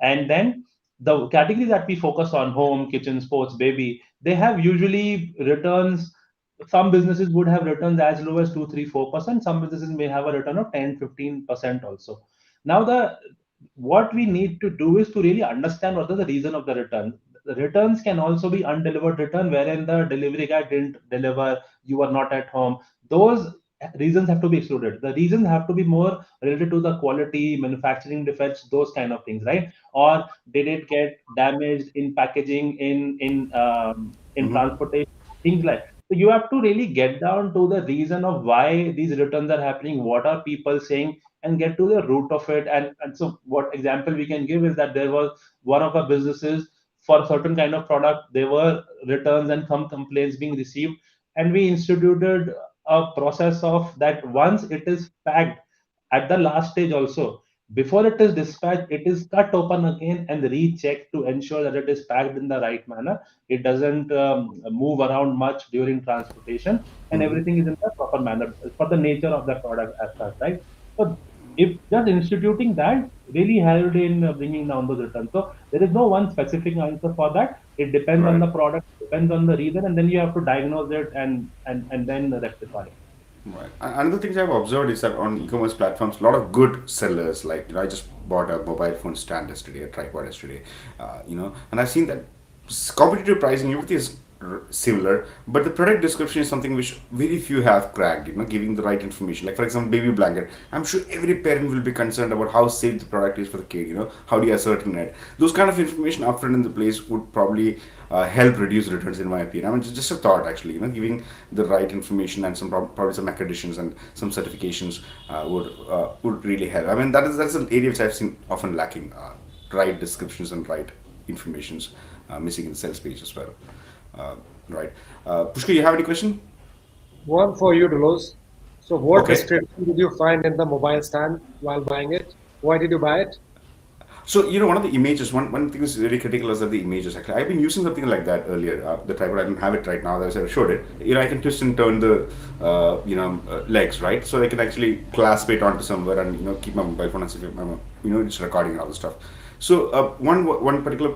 And then the categories that we focus on, home, kitchen, sports, baby, they have usually returns. Some businesses would have returns as low as 2, 3, 4%. Some businesses may have a return of 10, 15% also. Now, the what we need to do is to really understand what is the reason of the return. The returns can also be undelivered return, wherein the delivery guy didn't deliver, you are not at home. Those reasons have to be excluded. The reasons have to be more related to the quality, manufacturing defects, those kind of things, right? Or did it get damaged in packaging, in Mm-hmm. transportation, things like. So you have to really get down to the reason of why these returns are happening. What are people saying? And get to the root of it. And so what example we can give is that there was one of our businesses for a certain kind of product, there were returns and some complaints being received, and we instituted a process of that once it is packed at the last stage also, before it is dispatched, it is cut open again and rechecked to ensure that it is packed in the right manner. It doesn't move around much during transportation, and Mm-hmm. everything is in the proper manner for the nature of the product as such, right? So if just instituting that really helped in bringing down those returns. So there is no one specific answer for that. It depends on Right. the product, depends on the reason, and then you have to diagnose it and then rectify it. Right. Another thing I've observed is that on e-commerce platforms, a lot of good sellers. Like, I just bought a mobile phone stand yesterday, a tripod yesterday. And I've seen that competitive pricing, everything is similar, but the product description is something which very few have cracked. Giving the right information. Like for example, baby blanket. I'm sure every parent will be concerned about how safe the product is for the kid. How do you ascertain it? Those kind of information upfront in the place would probably help reduce returns, in my opinion. I mean, just a thought actually. Giving the right information and some probably some accreditations and some certifications would really help. I mean, that's an area which I've seen often lacking. Right descriptions and right informations missing in the sales page as well. Uh, right. Pushkar, you have any question? One for you, Delos. So, what Okay. description did you find in the mobile stand while buying it? Why did you buy it? So, one of the images, one thing is really critical is that the images actually. I've been using something like that earlier. The tripod, I don't have it right now. As I showed it, I can twist and turn the, legs, right? So I can actually clasp it onto somewhere and keep my mobile phone as if I'm, just recording and all the stuff. So one particular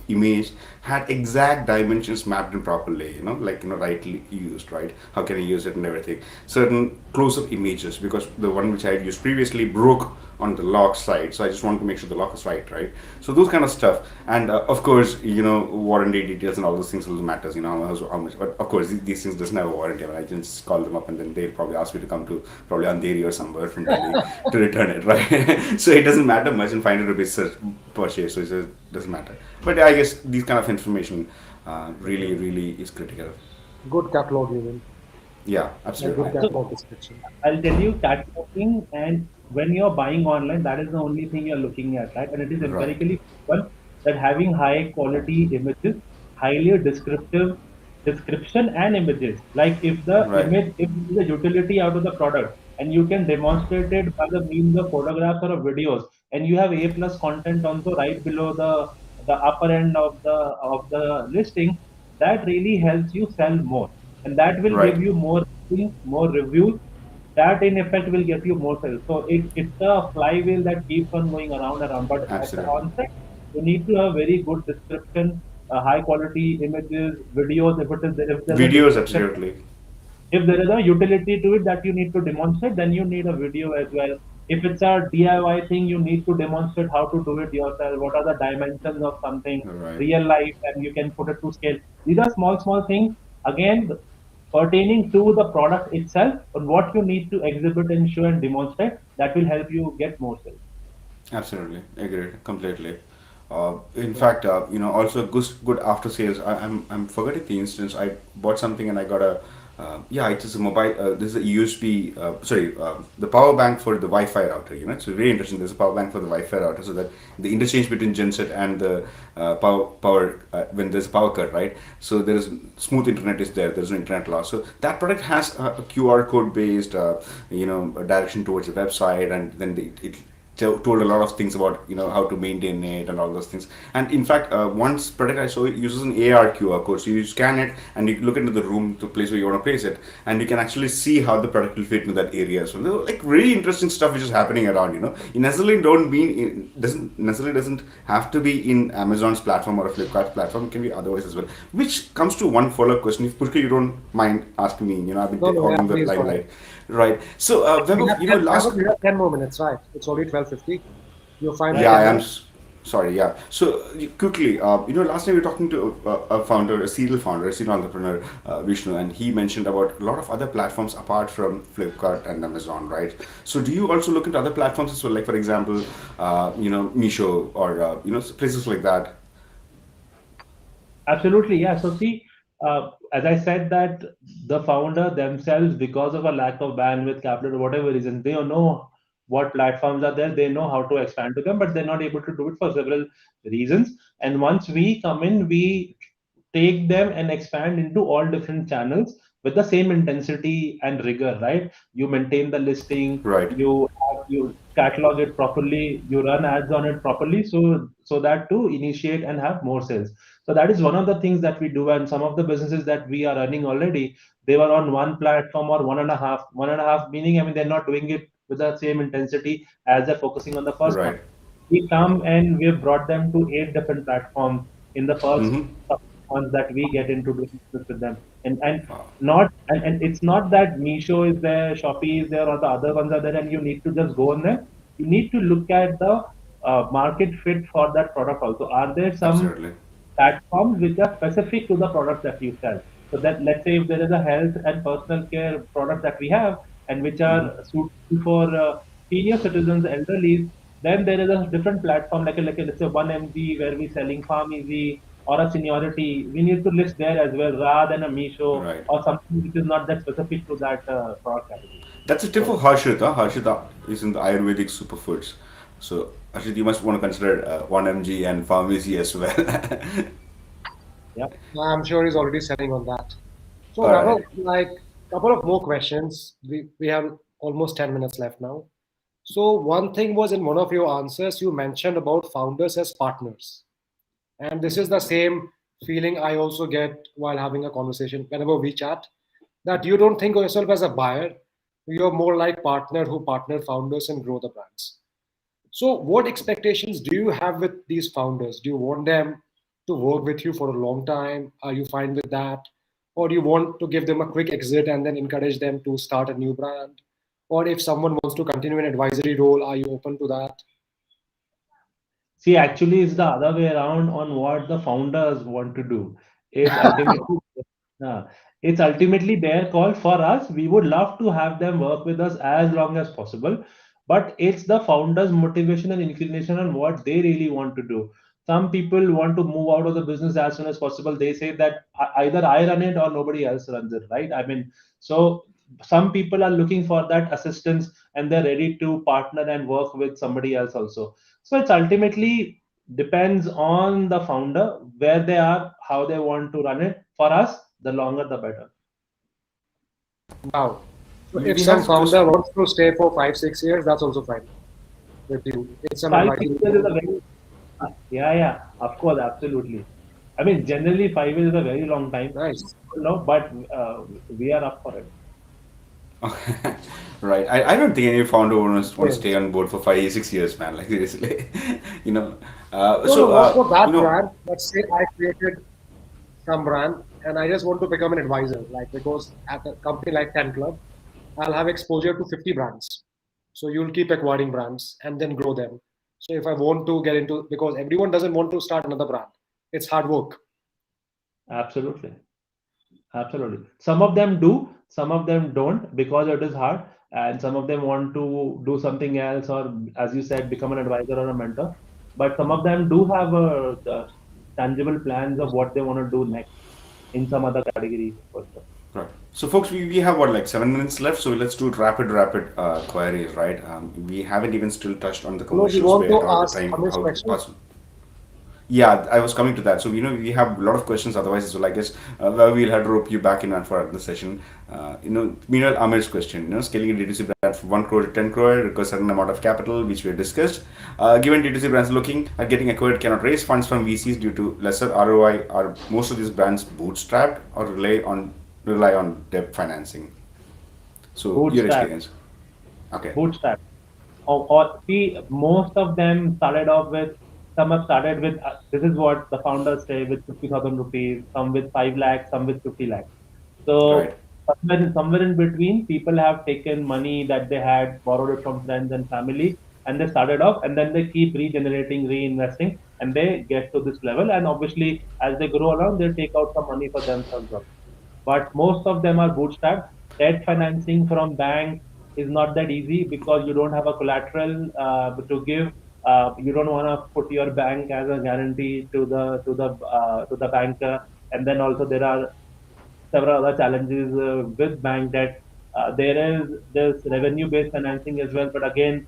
image had exact dimensions mapped in properly, like rightly used, right? How can I use it and everything? Certain close-up images because the one which I had used previously broke on the lock side, so I just want to make sure the lock is right? So those kind of stuff, and of course, warranty details and all those things will matters, how much. But of course, these things doesn't have a warranty. I mean, I can just call them up and then they'll probably ask me to come to probably Andheri or somewhere from Delhi to return it, right? So it doesn't matter much, and 500 rupees purchase, so it doesn't matter. But I guess these kind of information really is critical. Good catalog, even. Yeah, A good absolutely. So catalog description. I'll tell you cataloging, and when you're buying online, that is the only thing you're looking at, right? And it is Right, empirically proven that having high quality images, highly descriptive description and images, like if the right, image, if the utility out of the product, and you can demonstrate it by the means of photographs or of videos, and you have A plus content also right below the upper end of the listing, that really helps you sell more, and that will give right. you more listings, more reviews, that in effect will get you more sales. So it's a flywheel that keeps on going around and around. But at the Absolutely. onset, you need to have very good description, high quality images, videos. If there's a Videos, description, absolutely. if there is a utility to it that you need to demonstrate, then you need a video as well. If it's a DIY thing, you need to demonstrate how to do it yourself. What are the dimensions of something Right. real life, and you can put it to scale. These are small things. Again, pertaining to the product itself, and what you need to exhibit and show and demonstrate, that will help you get more sales. Absolutely, agreed completely. In fact, also good after sales. I'm forgetting the instance. I bought something and I got a yeah, it is a mobile. This is a USB. Sorry, the power bank for the Wi-Fi router. It's very interesting. There's a power bank for the Wi-Fi router, so that the interchange between genset and the power when there's a power cut, right? So there is smooth internet is there. There's no internet loss. So that product has a QR code based, a direction towards the website, and then it told a lot of things about how to maintain it and all those things. And in fact, once product I saw it uses an AR QR code, so you scan it and you look into the room, the place where you want to place it, and you can actually see how the product will fit into that area. So like really interesting stuff which is happening around. You necessarily don't mean doesn't have to be in Amazon's platform or a Flipkart platform. It can be otherwise as well. Which comes to one follow-up question. If Pushkar, you don't mind asking me, I've been No, no, yeah, hogging the please go ahead. limelight. Right. So, Vaibhav, last. We have 10 more minutes, right? It's already 12:50. You're fine with Right. Yeah, 10 I am. more? Sorry. Yeah. So quickly, last time we were talking to a founder, a serial founder, a serial entrepreneur, Vishnu, and he mentioned about a lot of other platforms apart from Flipkart and Amazon, right? So do you also look into other platforms as well, like for example, Misho or places like that? Absolutely, yeah. So see, as I said, that the founder themselves, because of a lack of bandwidth, capital, whatever reason, they don't know what platforms are there. They know how to expand to them, but they're not able to do it for several reasons. And once we come in, we take them and expand into all different channels with the same intensity and rigor, right? You maintain the listing, Right. you catalog it properly, you run ads on it properly, so that to initiate and have more sales. So that is one of the things that we do. And some of the businesses that we are running already, they were on one platform or one and a half, meaning, I mean, they're not doing it with the same intensity as they're focusing on the first one. Right. We come and we've brought them to 8 different platforms in the first Mm-hmm. couple of months that we get into doing business with them. And Wow. not and it's not that Meesho is there, Shopee is there, or the other ones are there, and you need to just go on them. You need to look at the market fit for that product also. Are there some Absolutely. platforms which are specific to the products that you sell. So that let's say if there is a health and personal care product that we have and which are suitable for senior citizens, elderly, then there is a different platform like a let's say 1mg where we're selling Farm Easy or a seniority. We need to list there as well rather than a Misho Right. or something which is not that specific to that product category. That's a tip for Harshita. Harshita is in the Ayurvedic superfoods. So, Harshita, you must want to consider 1mg and pharmacy as well. Yeah. I'm sure he's already selling on that. So, All Vaibhav, right. like a couple of more questions. We have almost 10 minutes left now. So, one thing was in one of your answers, you mentioned about founders as partners. And this is the same feeling I also get while having a conversation whenever we chat, that you don't think of yourself as a buyer. You're more like partner who partner founders and grow the brands. So, what expectations do you have with these founders? Do you want them to work with you for a long time? Are you fine with that? Or do you want to give them a quick exit and then encourage them to start a new brand? Or if someone wants to continue an advisory role, are you open to that? See, actually, it's the other way around on what the founders want to do. It's ultimately, uh, it's ultimately their call. For us, we would love to have them work with us as long as possible, but it's the founders' motivation and inclination on what they really want to do. Some people want to move out of the business as soon as possible. They say that either I run it or nobody else runs it, right? I mean, so some people are looking for that assistance and they're ready to partner and work with somebody else also. So it's ultimately depends on the founder, where they are, how they want to run it. For us, the longer the better. Wow. So if We some have founder question. wants to stay for 5, 6 years, that's also fine with you. It's an Five, six advisory years is role. a very yeah, yeah, of course, absolutely. I mean, generally 5 years is a very long time, Nice. no, but we are up for it. Right. I don't think any founder want to stay Yes. on board for 5, 6 years, man. Like seriously, you know. No, no, not for You that know, brand. Let's say I created some brand and I just want to become an advisor, like because at a company like 10 Club, I'll have exposure to 50 brands. So you'll keep acquiring brands and then grow them. So if I want to get into, because everyone doesn't want to start another brand, it's hard work. Absolutely. Absolutely. Some of them do, some of them don't because it is hard, and some of them want to do something else, or as you said, become an advisor or a mentor. But some of them do have tangible plans of what they want to do next in some other categories for sure. right. So, folks, we have what like 7 minutes left. So let's do rapid queries, right? We haven't even still touched on the So we commercials want where to the ask time Amish how question. possible. Yeah, I was coming to that. So, we have a lot of questions otherwise. So, I guess well, we'll have to rope you back in for another session. Meanwhile, Amir's question, scaling a D2C brand from 1 crore to 10 crore requires a certain amount of capital, which we have discussed. Given D2C brands looking at getting acquired cannot raise funds from VCs due to lesser ROI, are most of these brands bootstrapped or rely on debt financing? So, your Bootstrap, experience. Okay. bootstrap. Or see, most of them started off with, some have started with, this is what the founders say, with 50,000 rupees, some with 5 lakhs, some with 50 lakhs. Right. So somewhere in between, people have taken money that they had, borrowed it from friends and family, and they started off, and then they keep regenerating, reinvesting, and they get to this level. And obviously, as they grow along, they take out some money for themselves also. But most of them are bootstrapped. Debt financing from banks is not that easy because you don't have a collateral to give. You don't want to put your bank as a guarantee to the banker, and then also there are several other challenges with bank debt. There is this revenue-based financing as well, but again,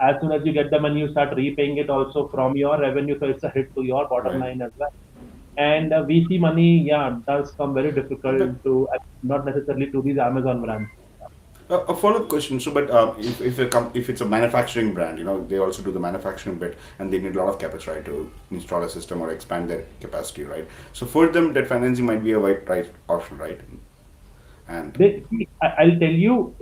as soon as you get the money, you start repaying it also from your revenue, so it's a hit to your bottom Right. line as well. And VC money, yeah, does come very But difficult to, not necessarily to these Amazon brands. a follow-up question. So, but if it's a manufacturing brand, they also do the manufacturing bit, and they need a lot of capex, right, to install a system or expand their capacity, right? So, for them, debt financing might be a right option, right? And I'll tell you,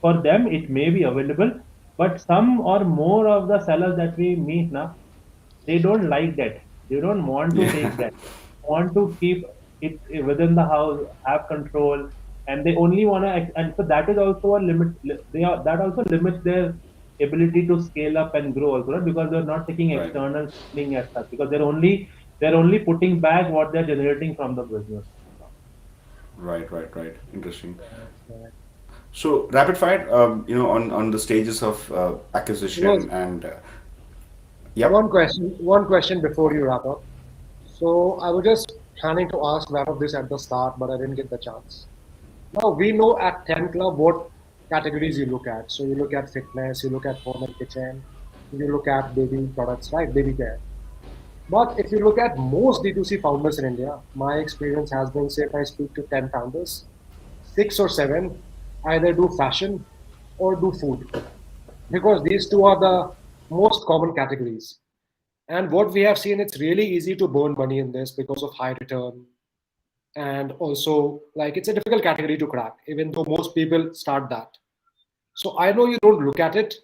for them, it may be available, but some or more of the sellers that we meet now, they don't like that. They don't want to take yeah, that. Want to keep it within the house, have control, and they only want to. And so that is also a limit. That also limits their ability to scale up and grow also, right? Because they're not taking right, external funding as such. Because they're only They're only putting back what they're generating from the business. Right. Interesting. Right. So rapid fire, on the stages of Because acquisition and yep. one question before you wrap up. So I was just planning to ask Vaibhav this at the start, but I didn't get the chance. Now we know at 10 Club what categories you look at. So you look at fitness, you look at home and kitchen, you look at baby products, right? Baby care. But if you look at most D2C founders in India, my experience has been, say, if I speak to 10 founders, six or seven either do fashion or do food because these two are the most common categories. And what we have seen, it's really easy to burn money in this because of high return. And also, like, it's a difficult category to crack, even though most people start that. So I know you don't look at it,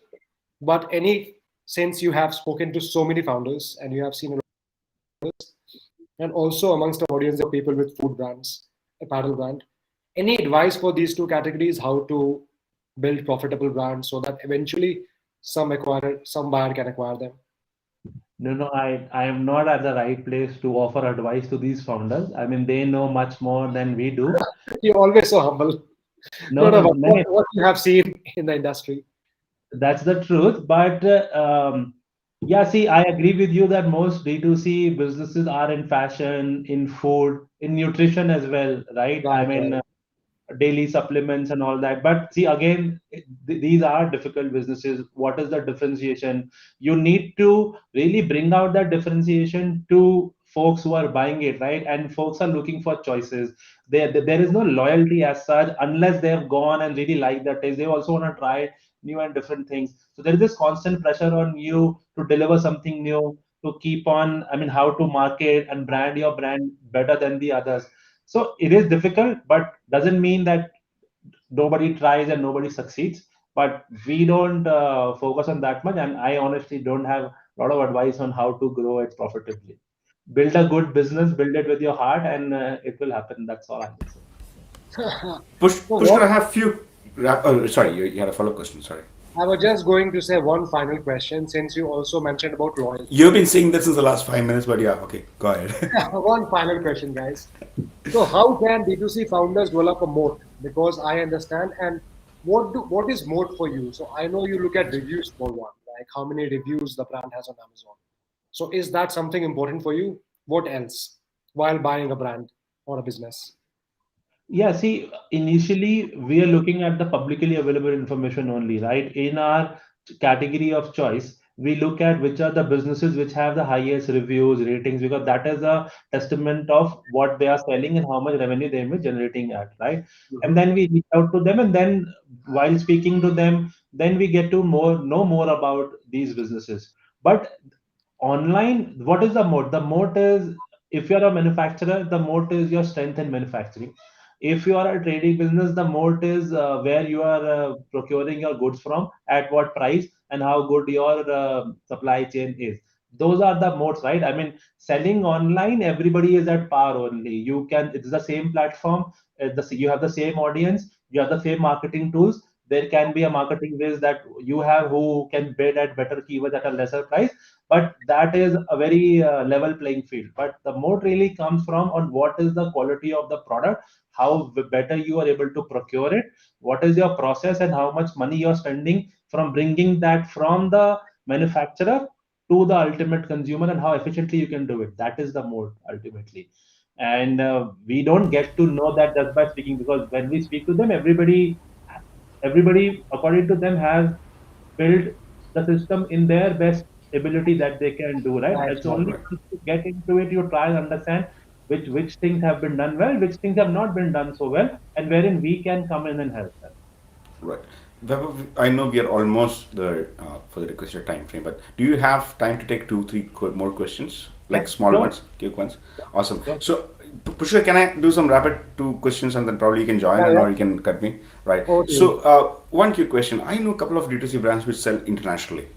but since you have spoken to so many founders and you have seen a lot, and also amongst the audience of people with food brands, apparel brand, any advice for these two categories, how to build profitable brands so that eventually some buyer can acquire them? No, I am not at the right place to offer advice to these founders. I mean, they know much more than we do. You're always so humble. No, No, no, no, but no, what you have seen in the industry. that's the truth. But yeah, see, I agree with you that most D2C businesses are in fashion, in food, in nutrition as well, right? I Right, mean, right. daily supplements and all that. But see, again, these are difficult businesses. What is the differentiation? You need to really bring out that differentiation to folks who are buying it, right? And folks are looking for choices. There is no loyalty as such unless they have gone and really like the taste. They also want to try new and different things. So there is this constant pressure on you to deliver something new, to keep on, I mean, how to market and brand your brand better than the others. So it is difficult, but doesn't mean that nobody tries and nobody succeeds. But we don't focus on that much, and I honestly don't have a lot of advice on how to grow it profitably. Build a good business, build it with your heart, and it will happen. That's all I can say. So Pushkar, what I have few. Oh, sorry, you had a follow-up question. Sorry. I was just going to say one final question since you also mentioned about loyalty. You've been saying this since the last 5 minutes, but yeah, okay, go ahead. One final question, guys. So how can D2C founders develop a moat? Because I understand, and what is moat for you? So I know you look at reviews for one, like how many reviews the brand has on Amazon. So is that something important for you? What else while buying a brand or a business? Yeah, see, initially we are looking at the publicly available information only, right? In our category of choice, we look at which are the businesses which have the highest reviews, ratings, because that is a testament of what they are selling and how much revenue they will be generating at, right? And Mhm. then we reach out to them, and then while speaking to them, then we get to know more about these businesses. But online, what is the moat? The moat is, if you're a manufacturer, the moat is your strength in manufacturing. If you are a trading business, the moat is where you are procuring your goods from, at what price, and how good your supply chain is. Those are the moats, right? I mean, selling online, everybody is at par only. You can, it's the same platform, you have the same audience, you have the same marketing tools. There can be a marketing base that you have who can bid at better keywords at a lesser price, but that is a very level playing field. But the moat really comes from on what is the quality of the product, how better you are able to procure it, what is your process, and how much money you're spending from bringing that from the manufacturer to the ultimate consumer, and how efficiently you can do it. That is the moat ultimately. And we don't get to know that just by speaking, because when we speak to them, everybody according to them has build the system in their best ability that they can do, right? Right, It's right. only once you get into it, you try and understand which things have been done well, which things have not been done so well, and wherein we can come in and help them. Right. Vaibhav, I know we are almost there for the requested time frame, but do you have time to take two, three more questions, like small Sure, ones, quick ones? Awesome. sure. So, Pushkar, can I do some rapid two questions and then probably you can join Yeah, and yeah. or you can cut me? Right. Over to So, you. one quick question. I know a couple of D2C brands which sell internationally,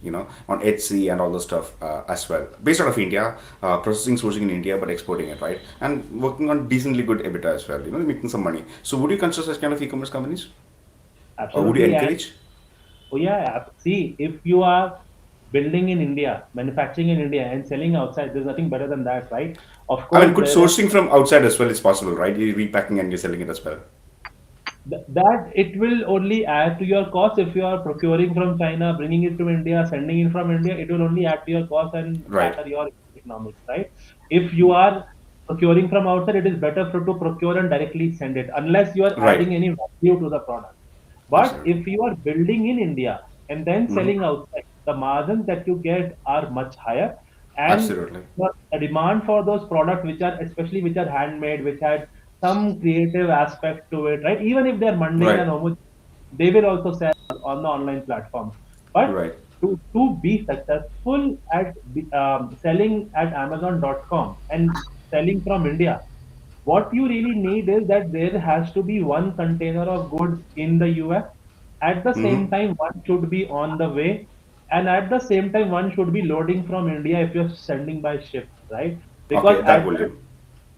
on Etsy and all the stuff as well, based out of India, processing, sourcing in India, but exporting it, right? And working on decently good EBITDA as well, making some money. So, would you consider such kind of e-commerce companies, or would you Absolutely. And encourage? oh yeah, see, if you are building in India, manufacturing in India, and selling outside, there's nothing better than that, right? Of I mean, course, good there is sourcing from outside as well is possible, right? You're repacking and you're selling it as well. that it will only add to your cost if you are procuring from China, bringing it to India, sending it from India. It will only add to your cost and Right. flatter your economics, right? If you are procuring from outside, it is better for to procure and directly send it, unless you are Right. adding any value to the product. But Absolutely. if you are building in India and then selling outside, the margins that you get are much higher, and Absolutely. the demand for those products, which are especially which are handmade, which had some creative aspect to it, right? Even if they're mundane Right. and homogeneous, they will also sell on the online platforms. But Right. to be successful at selling at Amazon.com and selling from India, what you really need is that there has to be one container of goods in the US. At the same time, one should be on the way, and at the same time, one should be loading from India if you're sending by ship, right? Because Okay, that volume.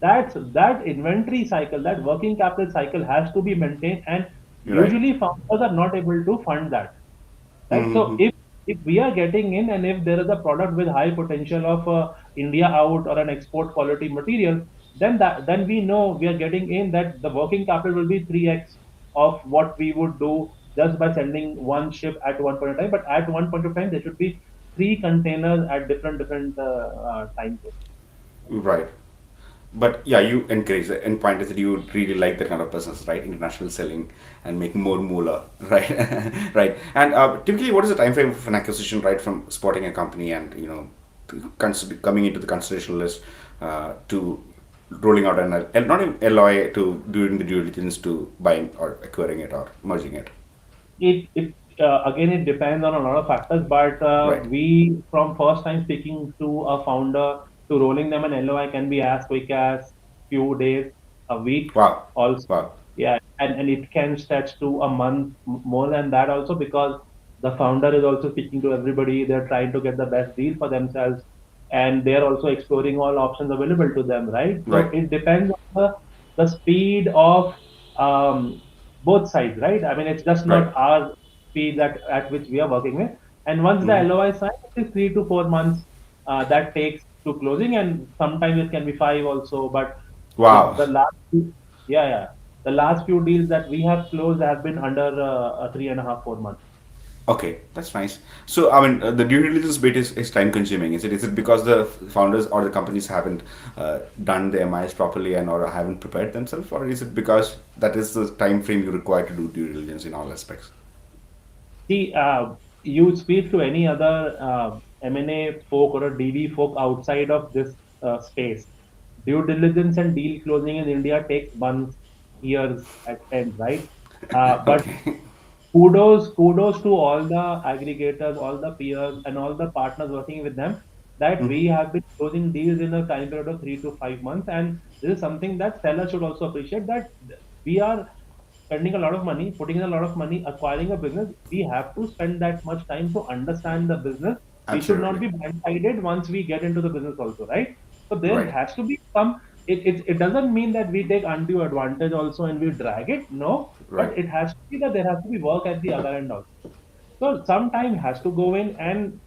that inventory cycle, that working capital cycle has to be maintained, and Right. usually founders are not able to fund that, right? So if we are getting in, and if there is a product with high potential of India out or an export quality material, then we know we are getting in that the working capital will be 3x of what we would do just by sending one ship at one point in time. But at one point of time, there should be three containers at different time frames. Right. But yeah, you encourage the end point is that you would really like that kind of business, right? International selling and making more moolah, right? Right. And typically, what is the time frame of an acquisition, right? From spotting a company and coming into the consideration list to rolling out not an LOI to doing the due diligence to buying or acquiring it or merging it, It again, it depends on a lot of factors, but right? we, from first time speaking to a founder to rolling them an LOI, can be as quick as few days, a week Wow, also. wow, Yeah, and it can stretch to a month, more than that also, because the founder is also speaking to everybody. They're trying to get the best deal for themselves, and they're also exploring all options available to them, right? So right, it depends on the speed of um, both sides, right? I mean, it's just right. not our speed at which we are working with. And once the LOI is signed, it is 3 to 4 months that takes to closing, and sometimes it can be five also. But Wow. the last yeah, yeah, the last few deals that we have closed have been under 3.5 4 months. Okay, that's nice. So, I mean, the due diligence bit is time consuming. Is it? Is it because the founders or the companies haven't done the MIS properly and or haven't prepared themselves, or is it because that is the time frame you require to do due diligence in all aspects? See, you speak to any other M&A folk or a DD folk outside of this space. Due diligence and deal closing in India takes months, years at end, right? But Okay. kudos to all the aggregators, all the peers, and all the partners working with them, that we have been closing deals in a time period of 3 to 5 months. And this is something that sellers should also appreciate, that we are spending a lot of money, putting in a lot of money, acquiring a business. We have to spend that much time to understand the business. We should not Absolutely. be blindsided once we get into the business also, right? So there Right. has to be some. It doesn't mean that we take undue advantage also and we drag it. No, Right. but it has to be that there has to be work at the other end also. So some time has to go in, and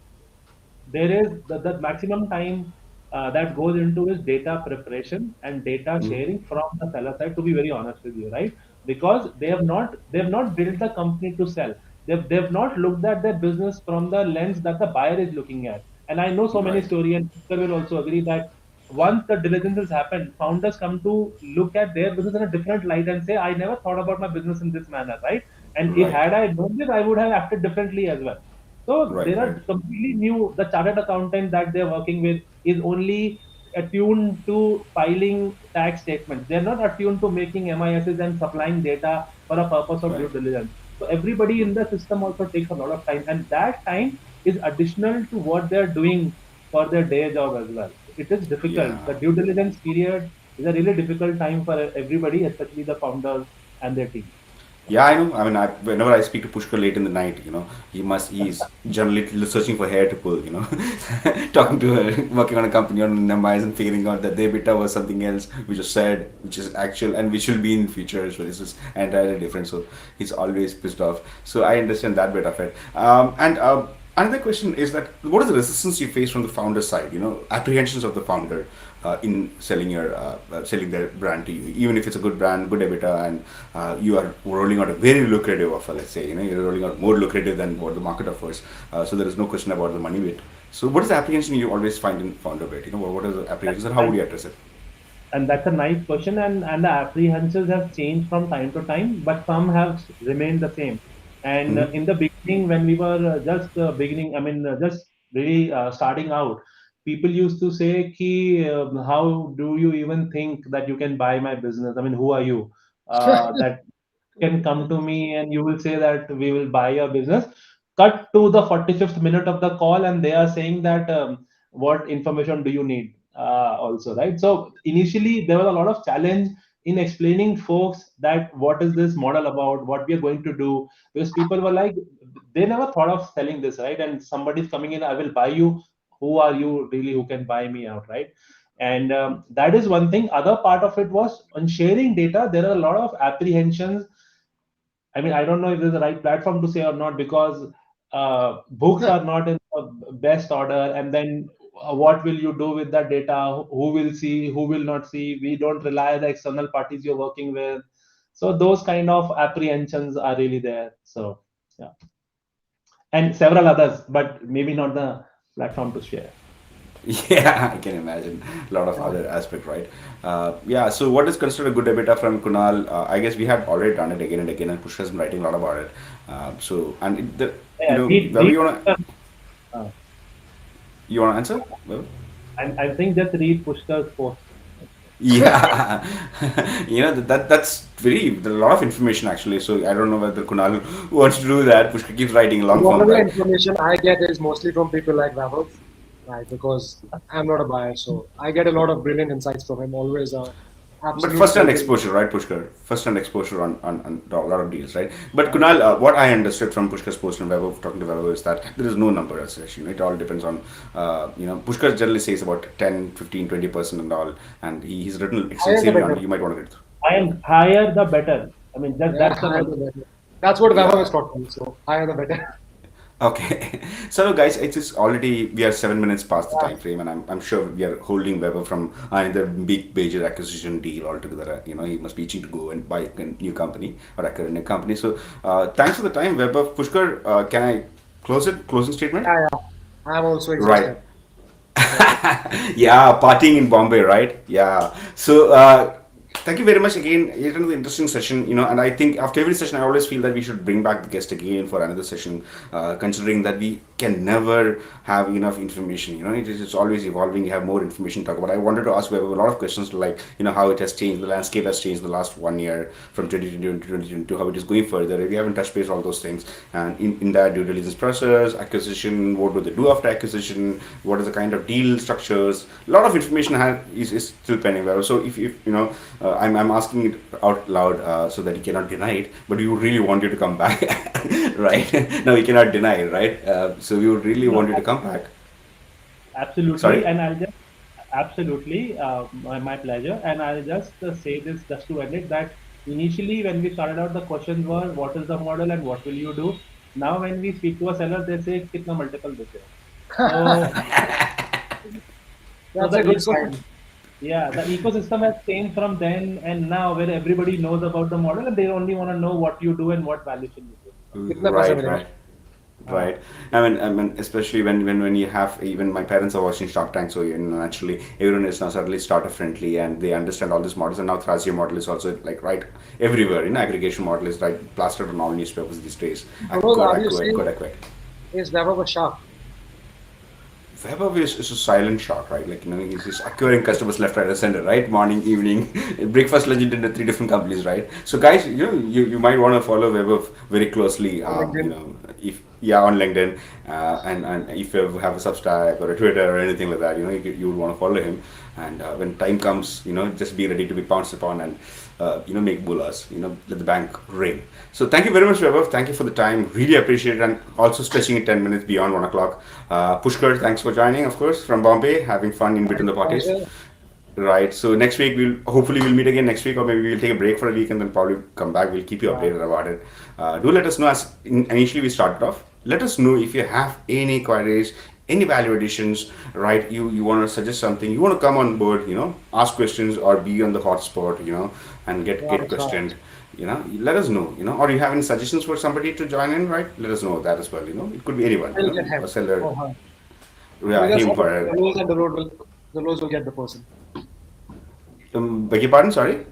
there is the maximum time that goes into is data preparation and data sharing from the seller side, to be very honest with you, right? Because they have not built the company to sell. They've not looked at their business from the lens that the buyer is looking at. And I know so many Right. stories, and Pushkar will also agree that once the diligence has happened, founders come to look at their business in a different light and say, I never thought about my business in this manner, right? And if Right. had I known this, I would have acted differently as well. So Right. there Right. are completely new. The chartered accountant that they're working with is only attuned to filing tax statements. They're not attuned to making MISs and supplying data for a purpose of Right. due diligence. So everybody in the system also takes a lot of time, and that time is additional to what they're doing for their day job as well. So it is difficult. Yeah. The due diligence period is a really difficult time for everybody, especially the founders and their team. Yeah, I know. I mean, whenever I speak to Pushkar late in the night, he's generally searching for hair to pull, talking to her, working on a company on numbers and figuring out that their beta was something else, which was said, which is actual, and which will be in future as well. This is entirely different. So he's always pissed off. So I understand that bit of it. And Another question is that what is the resistance you face from the founder side? Apprehensions of the founder in selling their brand to you, even if it's a good brand, good EBITDA, and you are rolling out a very lucrative offer. Let's say you're rolling out more lucrative than what the market offers. So there is no question about the money bit. So what is the apprehension you always find in founder bit? What are the apprehensions and how would you address it? And that's a nice question. And the apprehensions have changed from time to time, but some have remained the same. And Mm-hmm. in the beginning, when we were just beginning, I mean, just really starting out, people used to say, "Ki, how do you even think that you can buy my business? I mean, who are you? That can come to me and you will say that we will buy your business." Cut to the 45th minute of the call, and they are saying that what information do you need? Also, right? So initially, there was a lot of challenge in explaining folks that what is this model about, what we are going to do, because people were like, they never thought of selling this, right? And somebody's coming in, I will buy you. Who are you really who can buy me out, right? And that is one thing. Other part of it was on sharing data. There are a lot of apprehensions. I mean, I don't know if there's a right platform to say or not, because books are not in the best order. And then what will you do with that data? Who will see? Who will not see? We don't rely on the external parties you're working with. So those kind of apprehensions are really there. So yeah, and several others, but maybe not the platform to share. Yeah, I can imagine a lot of other aspect, right? Yeah. So, what is considered a good EBITDA from Kunal? I guess we have already done it again and again, and Push has been writing a lot about it. Yeah, Wherever uh, you wanna answer? Well, I think just read Pushkar's post. yeah, that's a lot of information actually. So I don't know whether Kunal wants to do that. Pushkar keeps writing long form, Whatever right? information I get is mostly from people like Vaibhav, right? Because I'm not a buyer, so I get a lot of brilliant insights from him. Always a But absolute first hand golden. exposure, right, Pushkar? First hand exposure on a lot of deals, right? But Right. Kunal, what I understood from Pushkar's post and Vaibhav talking to Vaibhav is that there is no number as such. It all depends on, Pushkar generally says about 10, 15, 20% and all. And he's written Higher the extensively on better. it. You might want to get through. And higher the better. I mean, Yeah, that's the higher one. the better. That's what Vaibhav has Yeah. taught me. So higher the better. Okay, so guys, it is already we are 7 minutes past the Yeah. time frame, and I'm sure we are holding Weber from another big major acquisition deal altogether. He must be itching to go and buy a new company or acquire a new company. So, thanks for the time, Weber. Pushkar, can I close it? Closing statement? Yeah, yeah. I'm also Right. exhausted. So Yeah, partying in Bombay, right? Yeah. So, thank you very much again. It was an interesting session, and I think after every session, I always feel that we should bring back the guest again for another session, considering that we can never have enough information. It's always evolving. You have more information to talk about. I wanted to ask Webber a lot of questions, like, how it has changed, the landscape has changed in the last 1 year from 2020 to 2022, how it is going further. We haven't touched base all those things. And in that due diligence process, acquisition, what do they do after acquisition, what is the kind of deal structures, a lot of information is still pending there. So if I'm asking it out loud so that you cannot deny it, but we would really want you to come back, right? No, we cannot deny it, right? So we would really No, want you to come back. absolutely. Sorry? And I'll just absolutely my pleasure. And I'll just say this just to end it that initially when we started out, the questions were what is the model and what will you do? Now when we speak to a seller, they say kitna multiple देते हो. So so that's the a good ecosystem, sign. yeah, the ecosystem has changed from then and now, where everybody knows about the model and they only want to know what you do and what valuation you bring. कितना पैसा Right, मिलेगा? right. हाँ. Right. I mean, especially when you have, even my parents are watching Shark Tank, so naturally everyone is now suddenly starter friendly and they understand all these models. And now Thrasio model is also like right everywhere. Aggregation model is right plastered on all newspapers these days. Manoj, Got are you acquired, got saying acquired. is Vaibhav a shark? Vaibhav is a silent shark, right? Like, he's just acquiring customers left, right, and center, right? Morning, evening, breakfast, lunch, and dinner, three different companies, right? So, guys, you might want to follow Vaibhav very closely, On LinkedIn? if, yeah, on LinkedIn, and if you have a Substack or a Twitter or anything like that, you would want to follow him. And when time comes, just be ready to be pounced upon and, make bullas, let the bank ring. So thank you very much, Vaibhav. Thank you for the time. Really appreciate it. And also stretching it 10 minutes beyond 1 o'clock. Pushkar, thanks for joining, of course, from Bombay, having fun in between the parties. Pleasure. Right. So next week we'll meet again next week, or maybe we'll take a break for a week and then probably come back. We'll keep you Yeah. updated about it. Do let us know as initially we started off. let us know if you have any queries, any value additions, right? You want to suggest something, you want to come on board, ask questions or be on the hotspot, and get Right, right. questioned, let us know, or you have any suggestions for somebody to join in, right? Let us know that as well, it could be anyone, We'll get a him seller, or her. We'll yeah, just him have for the Lowe's and the Lowe's will get the person. beg your pardon, sorry.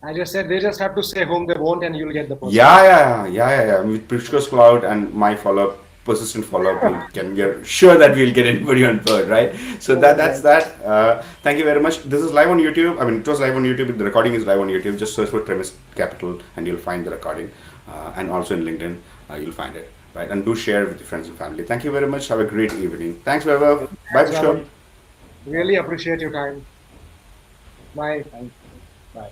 I just said they just have to say whom they want and you'll get the person. Yeah. With Prishka's Cloud and my follow-up, persistent follow-up, we can get sure that we'll get anybody on board, right? So Right, that's right. that. Thank you very much. This is live on YouTube. I mean, it was live on YouTube. The recording is live on YouTube. Just search for Premise Capital and you'll find the recording. And also in LinkedIn, you'll find it, right? And do share with your friends and family. Thank you very much. Have a great evening. Thanks, Vaibhav. Bye, Thanks, Prishka. Vaibhav. Really appreciate your time. Bye. Thanks. Bye.